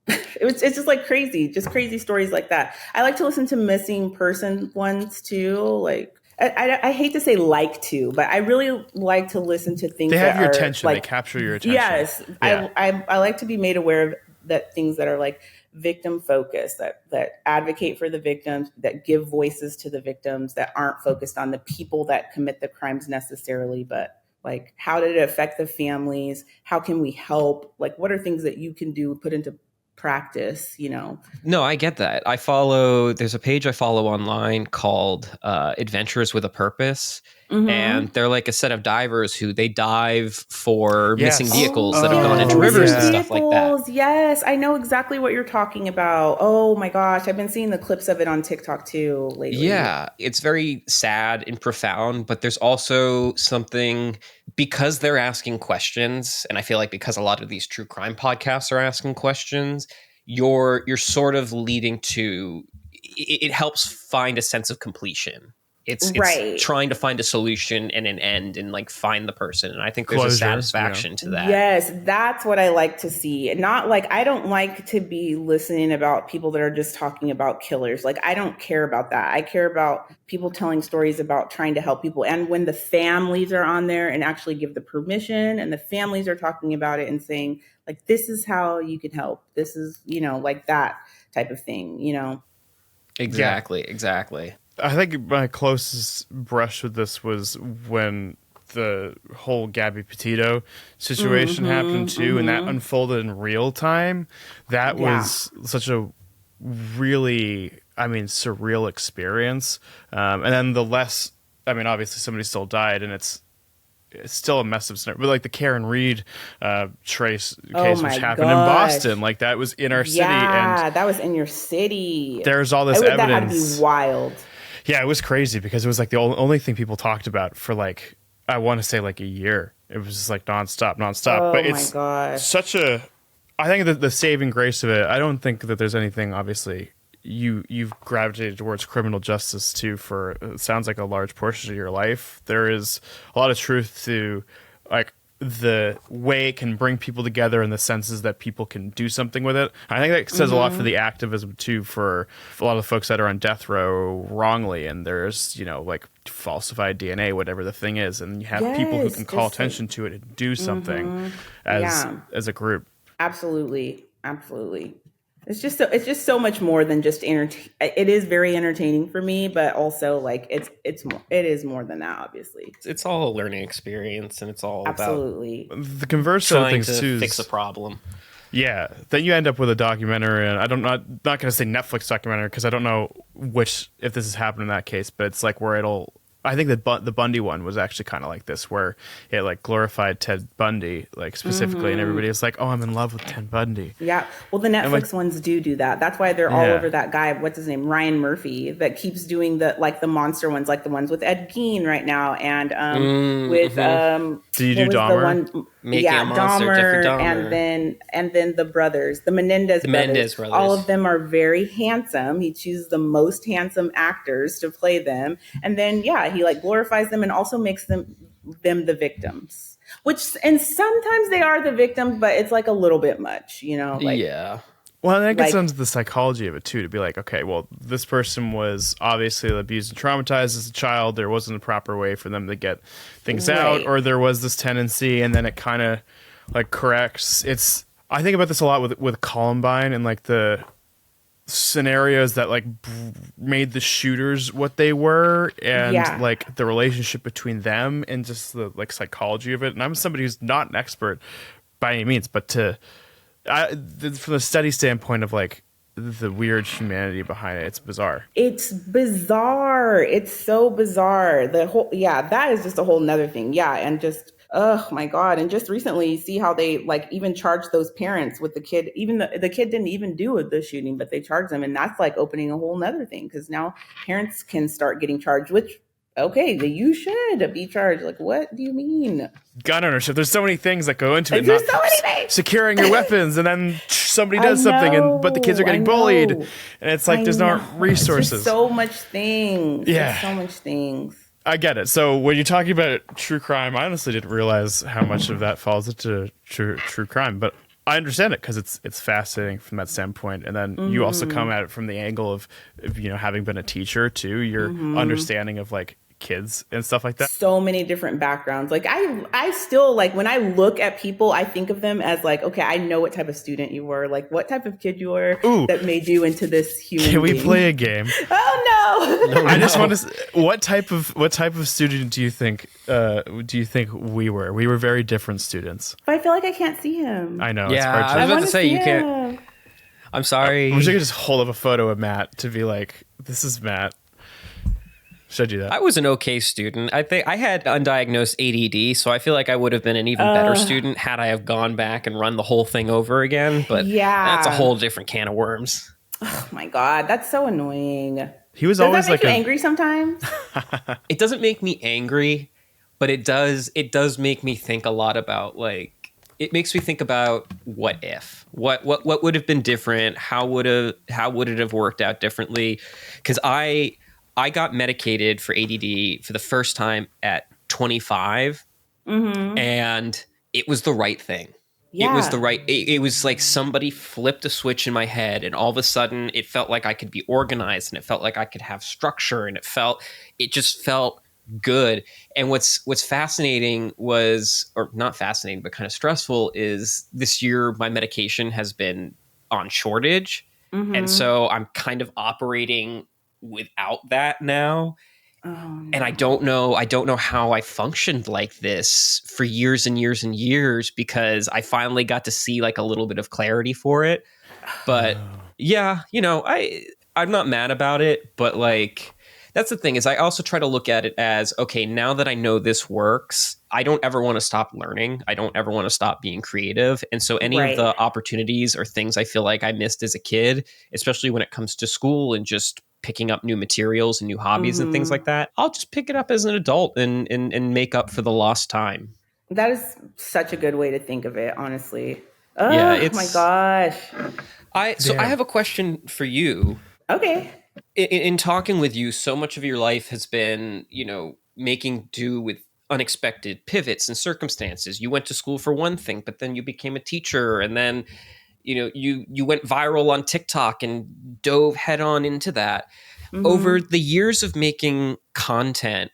C: It's just like crazy, just crazy stories like that. I like to listen to missing person ones too. Like, I hate to say like to, but I really like to listen to things
A: They have
C: that
A: your
C: are
A: attention.
C: like,
A: They capture your attention.
C: yes,
A: Yeah.
C: I like to be made aware of that things that are like victim focused, that advocate for the victims, that give voices to the victims, that aren't focused on the people that commit the crimes necessarily, but like how did it affect the families? How can we help? Like what are things that you can do, put into practice, you know?
B: No, I get that. There's a page I follow online called Adventurers with a Purpose. And they're like a set of divers who they dive for
A: Yes.
B: missing vehicles that
C: Oh,
B: have gone into
C: yeah,
B: rivers
C: missing
B: and stuff like that.
C: vehicles. Yes, I know exactly what you're talking about. Oh my gosh, I've been seeing the clips of it on TikTok too lately.
B: Yeah, it's very sad and profound, but there's also something because they're asking questions, and I feel like because a lot of these true crime podcasts are asking questions, you're sort of leading to it helps find a sense of completion. It's
C: Right.
B: trying to find a solution and an end and like find the person. And I think there's a
A: Closures,
B: satisfaction to that.
C: Yes, that's what I like to see. Not like I don't like to be listening about people that are just talking about killers. Like I don't care about that. I care about people telling stories about trying to help people. And when the families are on there and actually give the permission and the families are talking about it and saying like this is how you can help. This is, you know, like that type of thing, you know.
B: Exactly.
A: I think my closest brush with this was when the whole Gabby Petito situation happened too, and that unfolded in real time. That was such a really, surreal experience. And then obviously somebody still died, and it's still a mess up scenario. But like the Karen Reed trace case, which happened in Boston, like that was in our city, and
C: that was in your city.
A: There's all this evidence.
C: That had to be wild.
A: Yeah, it was crazy because it was like the only thing people talked about for like, I want to say like a year. It was just like nonstop.
C: Oh
A: but
C: my
A: it's
C: gosh.
A: such a, I think that the saving grace of it, I don't think that there's anything, obviously, you've gravitated towards criminal justice too for, it sounds like a large portion of your life. There is a lot of truth to like the way it can bring people together in the senses that people can do something with it. I think that says a lot for the activism too, for a lot of the folks that are on death row wrongly, and there's, like falsified DNA, whatever the thing is, and you have people who can call attention to it and do something as a group.
C: Absolutely. It's just so much more than just it is very entertaining for me, but also like it is more than that, obviously.
B: It's all a learning experience, and it's all
C: Absolutely.
B: about
A: The converse side of
B: trying
A: things
B: to
A: too
B: fix a
A: is,
B: problem.
A: yeah, then you end up with a documentary, and not going to say Netflix documentary because I don't know if this has happened in that case, but it's like where I think that the Bundy one was actually kind of like this, where it like glorified Ted Bundy like specifically, and everybody was like, "Oh, I'm in love with Ted Bundy."
C: Yeah. Well, the Netflix ones do that. That's why they're all over that guy. What's his name? Ryan Murphy, that keeps doing the monster ones, like the ones with Ed Gein right now, and with
A: Do you do Dahmer?
B: Jeffrey Dahmer,
C: and then the brothers, the Menendez brothers. All of them are very handsome. He chooses the most handsome actors to play them, and then he like glorifies them and also makes them the victims. And sometimes they are the victims, but it's like a little bit much, like,
B: yeah.
A: Well, and that gets into the psychology of it too, to be like, okay, well, this person was obviously abused and traumatized as a child. There wasn't a proper way for them to get things out, or there was this tendency, and then it kind of like corrects. I think about this a lot with Columbine and like the scenarios that like made the shooters what they were, and like the relationship between them and just the like psychology of it. And I'm somebody who's not an expert by any means, but from the study standpoint of like the weird humanity behind it, it's bizarre. It's
C: so bizarre. The whole that is just a whole nother thing. And just Oh my God. And just recently see how they like even charge those parents with the kid, even the kid didn't even do the shooting, but they charge them. And that's like opening a whole nother thing because now parents can start getting charged, which, okay, you should be charged. Like, what do you mean?
A: Gun ownership. There's so many things that go into
C: Like,
A: it.
C: there's
A: Not
C: so many things.
A: securing your weapons, and then somebody does something, but the kids are getting bullied, and it's like there's no resources.
C: It's just so much things.
A: Yeah.
C: It's so much things.
A: I get it. So when you're talking about true crime, I honestly didn't realize how much of that falls into true crime, but I understand it because it's fascinating from that standpoint. And then you also come at it from the angle of having been a teacher too, your understanding of like kids and stuff like that.
C: So many different backgrounds. Like I still like when I look at people, I think of them as like, okay, I know what type of student you were, like what type of kid you were that made you into this human
A: Can we
C: being.
A: play a game?
C: Oh no.
A: I just want to. What type of student do you think we were? We were very different students.
C: But I feel like I can't see him.
A: I know.
B: Yeah,
A: it's hard
B: I
A: to,
B: was about to say you
C: him.
B: can't. I'm sorry.
A: I wish I could just hold up a photo of Matt to be like, this is Matt. Should I do that?
B: I was an okay student. I think I had undiagnosed ADD, so I feel like I would have been an even better student had I have gone back and run the whole thing over again. But that's a whole different can of worms.
C: Oh my God, that's so annoying.
A: He was
C: Does
A: always
C: that make
A: like
C: you angry sometimes?
B: It doesn't make me angry, but it does make me think a lot about like it makes me think about what if. What would have been different? How would it have worked out differently? Cuz I got medicated for ADD for the first time at 25, and it was the right thing.
C: Yeah.
B: It was the right. It was like somebody flipped a switch in my head, and all of a sudden, it felt like I could be organized, and it felt like I could have structure, and it just felt good. And what's fascinating was, or not fascinating, but kind of stressful, is this year my medication has been on shortage, and so I'm kind of operating without that now. And I don't know how I functioned like this for years and years and years, because I finally got to see like a little bit of clarity for it. But yeah, I'm not mad about it, but like that's the thing is I also try to look at it as, okay, now that I know this works, I don't ever want to stop learning. I don't ever want to stop being creative. And so any of the opportunities or things I feel like I missed as a kid, especially when it comes to school and just picking up new materials and new hobbies and things like that, I'll just pick it up as an adult and make up for the lost time.
C: That is such a good way to think of it, honestly. Oh
B: Yeah,
C: my gosh.
B: I have a question for you.
C: Okay.
B: In talking with you, so much of your life has been, making do with unexpected pivots and circumstances. You went to school for one thing, but then you became a teacher, and then you went viral on TikTok and dove head on into that. Over the years of making content,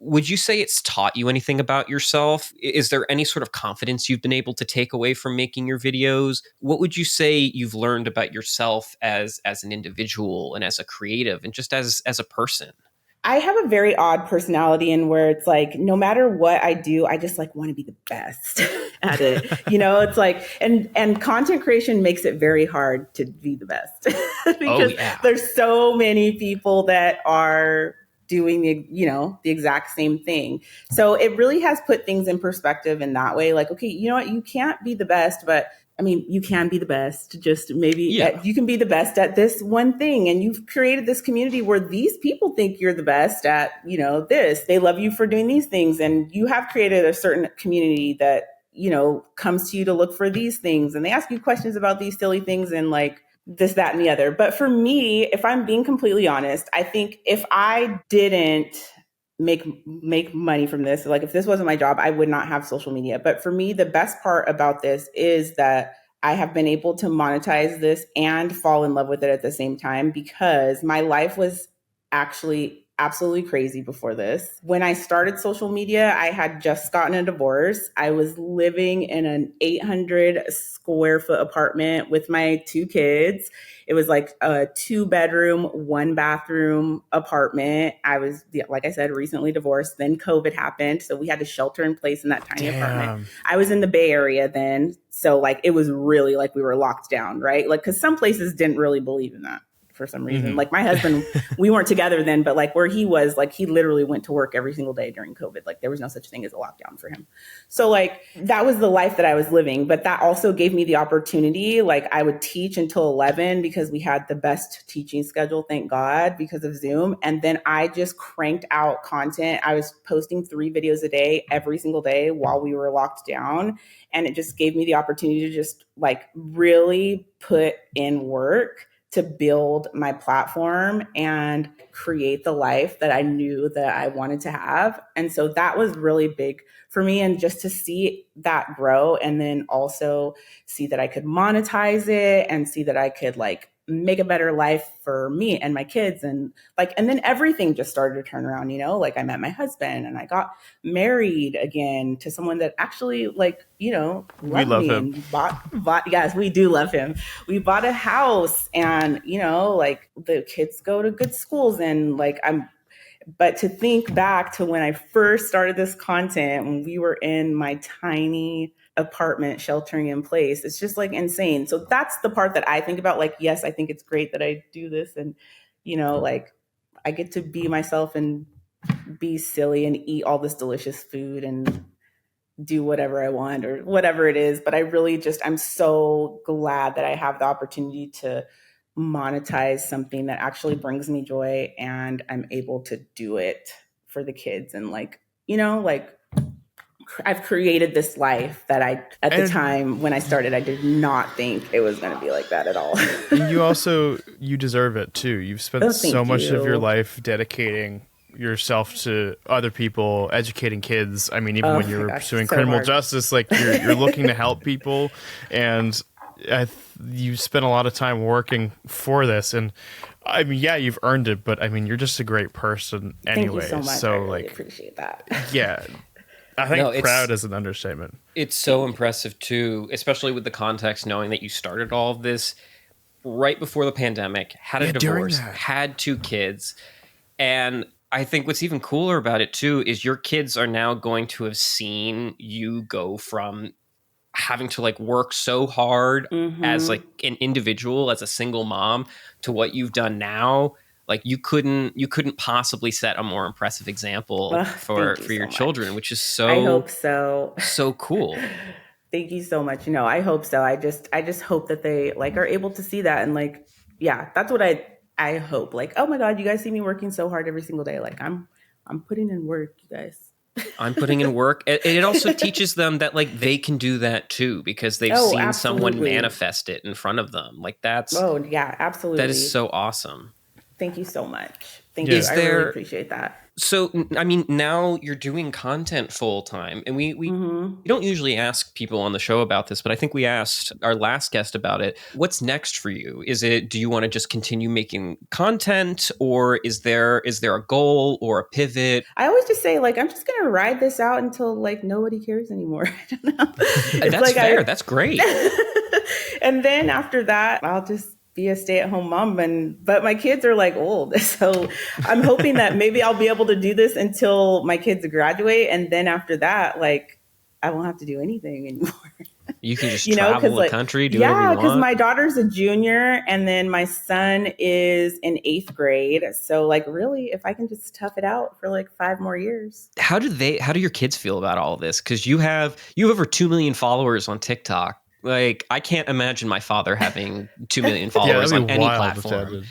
B: would you say it's taught you anything about yourself? Is there any sort of confidence you've been able to take away from making your videos? What would you say you've learned about yourself as an individual and as a creative and just as a person?
C: I have a very odd personality in where it's like, no matter what I do, I just like want to be the best at it. It's like, and content creation makes it very hard to be the best because there's so many people that are doing the exact same thing. So it really has put things in perspective in that way. Like, okay, you know what? You can't be the best, but I mean, you can be the best, just maybe you can be the best at this one thing. And you've created this community where these people think you're the best at, this. They love you for doing these things. And you have created a certain community that, comes to you to look for these things. And they ask you questions about these silly things and like this, that, and the other. But for me, if I'm being completely honest, I think if I didn't make money from this, like if this wasn't my job, I would not have social media. But for me, the best part about this is that I have been able to monetize this and fall in love with it at the same time, because my life was actually absolutely crazy before this. When I started social media, I had just gotten a divorce. I was living in an 800 square foot apartment with my 2 kids. It was like a 2-bedroom, 1-bathroom apartment. I was, like I said, recently divorced. Then COVID happened. So we had to shelter in place in that tiny apartment. I was in the Bay Area then. So like, it was really like we were locked down, right? Like, cause some places didn't really believe in that. for some reason. Like my husband, we weren't together then, but like where he was, like he literally went to work every single day during COVID. Like there was no such thing as a lockdown for him. So like that was the life that I was living. But that also gave me the opportunity. Like I would teach until 11 because we had the best teaching schedule, thank God, because of Zoom. And then I just cranked out content. I was posting 3 videos a day every single day while we were locked down. And it just gave me the opportunity to just like really put in work to build my platform and create the life that I knew that I wanted to have. And so that was really big for me. And just to see that grow and then also see that I could monetize it and see that I could like make a better life for me and my kids. And like, and then everything just started to turn around, you know, like I met my husband and I got married again to someone that actually like, you know,
A: we love
C: me
A: him.
C: and bought, yes, we do love him. We bought a house and, you know, like the kids go to good schools and like but to think back to when I first started this content, when we were in my tiny apartment sheltering in place, it's just like insane. So that's the part that I think about. Like, yes, I think it's great that I do this and, you know, like I get to be myself and be silly and eat all this delicious food and do whatever I want or whatever it is. But I really just, I'm so glad that I have the opportunity to monetize something that actually brings me joy and I'm able to do it for the kids. And like, you know, like I've created this life that at the time when I started, I did not think it was going to be like that at all.
A: And you deserve it too. You've spent so much of your life dedicating yourself to other people, educating kids. I mean, even when you're pursuing criminal justice, like you're looking to help people, and you spent a lot of time working for this. And I mean, yeah, you've earned it, but I mean, you're just a great person anyway.
C: Thank you so much.
A: So
C: I really
A: like,
C: appreciate that.
A: Yeah. I think proud is an understatement.
B: It's so impressive too, especially with the context, knowing that you started all of this right before the pandemic, had a divorce, had 2 kids. And I think what's even cooler about it too is your kids are now going to have seen you go from having to like work so hard as like an individual, as a single mom, to what you've done now. Like you couldn't possibly set a more impressive example for your children, which is so,
C: I hope so.
B: So cool.
C: Thank you so much. You know, I hope so. I just hope that they like are able to see that. And like, yeah, that's what I hope. Like, oh my God, you guys see me working so hard every single day. Like I'm putting in work, you guys.
B: I'm putting in work. And it also teaches them that like they can do that too, because they've seen someone manifest it in front of them. Like that's,
C: oh yeah, absolutely.
B: That is so awesome.
C: Thank you so much. Thank you. I really appreciate that.
B: So, I mean, now you're doing content full time, and we don't usually ask people on the show about this, but I think we asked our last guest about it. What's next for you? Do you want to just continue making content, or is there a goal or a pivot?
C: I always just say like, I'm just going to ride this out until like nobody cares anymore. I don't know.
B: That's like fair. That's great.
C: And then after that, I'll just be a stay-at-home mom, but my kids are like old, so I'm hoping that maybe I'll be able to do this until my kids graduate, and then after that, like I won't have to do anything anymore.
B: You can just travel the country, do whatever you want.
C: Yeah, because my daughter's a junior, and then my son is in 8th grade. So, like, really, if I can just tough it out for like 5 more years.
B: How do your kids feel about all of this? Because you have over 2 million followers on TikTok. Like, I can't imagine my father having 2 million followers on any platform.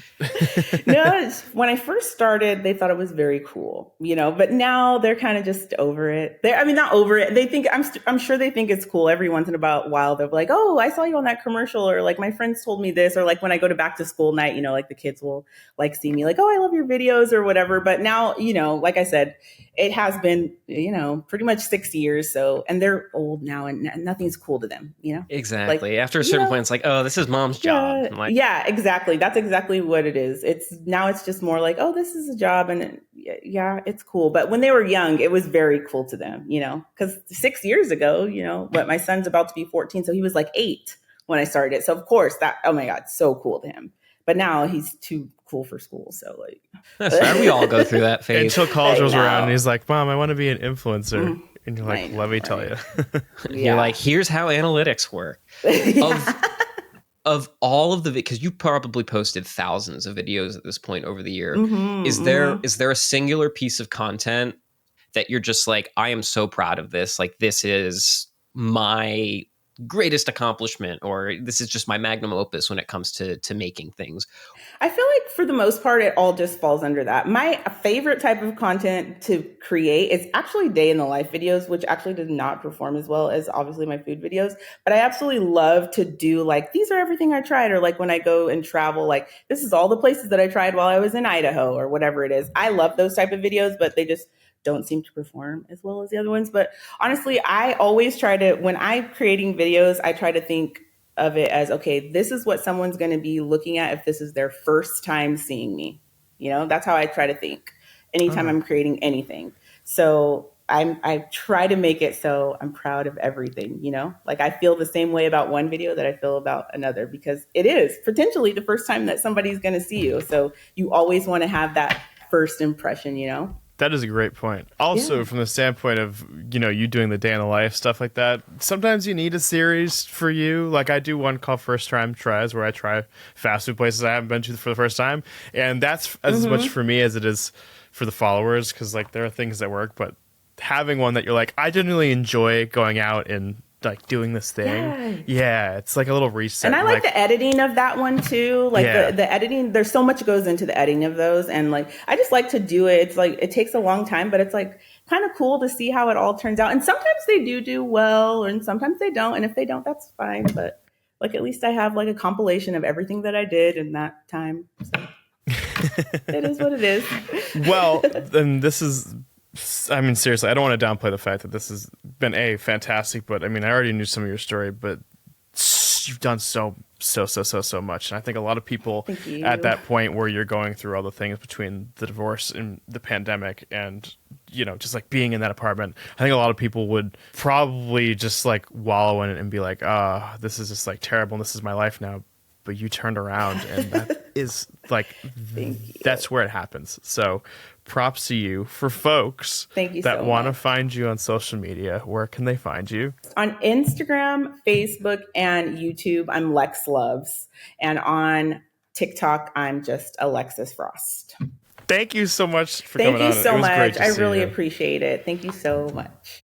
C: No, when I first started, they thought it was very cool, you know, but now they're kind of just over it. Not over it. They think, I'm sure they think it's cool. Every once in a while, they're like, oh, I saw you on that commercial, or like my friends told me this, or like when I go to back to school night, you know, like the kids will like see me like, oh, I love your videos or whatever. But now, you know, like I said, it has been, you know, pretty much 6 years. So, and they're old now and nothing's cool to them, you know?
B: Exactly. Like, after a certain point, it's like, oh, this is mom's job.
C: Yeah, exactly. That's exactly what it is. It's just more like, oh, this is a job. And yeah, it's cool. But when they were young, it was very cool to them, you know, because 6 years ago, you know, but my son's about to be 14. So he was like 8 when I started it. So of course oh my God, so cool to him. But now he's too cool for school. So like,
B: that's right. We all go through that phase.
A: Until college rolls around and he's like, Mom, I want to be an influencer. And you're like, let me tell you.
B: You're like, here's how analytics work. of all of the, because you probably posted thousands of videos at this point over the year,
C: Mm-hmm,
B: is there a singular piece of content that you're just like, I am so proud of this, like this is my greatest accomplishment, or this is just my magnum opus when it comes to making things?
C: I feel like for the most part, it all just falls under that. My favorite type of content to create is actually day in the life videos, which actually does not perform as well as obviously my food videos. But I absolutely love to do like, these are everything I tried, or like when I go and travel, like this is all the places that I tried while I was in Idaho or whatever it is. I love those type of videos, but they just don't seem to perform as well as the other ones. But honestly, I always try to, when I'm creating videos, I try to think of it as, okay, this is what someone's going to be looking at if this is their first time seeing me. You know, that's how I try to think anytime I'm creating anything. So I try to make it so I'm proud of everything, you know, like I feel the same way about one video that I feel about another, because it is potentially the first time that somebody's going to see you. So you always want to have that first impression, you know?
A: That is a great point. Also, from the standpoint of, you know, you doing the day in the life stuff like that, sometimes you need a series for you. Like I do one called First Time Tries, where I try fast food places I haven't been to for the first time. And that's as much for me as it is for the followers, because like there are things that work, but having one that you're like, I genuinely enjoy going out and like doing this thing. Yeah, it's like a little reset.
C: And I like the editing of that one too. Like the editing, there's so much goes into the editing of those. And like, I just like to do it. It's like, it takes a long time, but it's like kind of cool to see how it all turns out. And sometimes they do well, and sometimes they don't. And if they don't, that's fine. But like, at least I have like a compilation of everything that I did in that time. So it is what it is.
A: Well, then this is, I mean, seriously, I don't want to downplay the fact that this has been fantastic, but I mean, I already knew some of your story, but you've done so much. And I think a lot of people at that point where you're going through all the things between the divorce and the pandemic and, you know, just like being in that apartment, I think a lot of people would probably just like wallow in it and be like, this is just like terrible and this is my life now. But you turned around, and that is like, that's where it happens. So props to you. For folks that want to find you on social media, where can they find you?
C: On Instagram, Facebook, and YouTube, I'm lex.loves. And on TikTok, I'm just Alexis Frost.
A: Thank you so much for coming on.
C: Thank you so much. I really appreciate it. Thank you so much.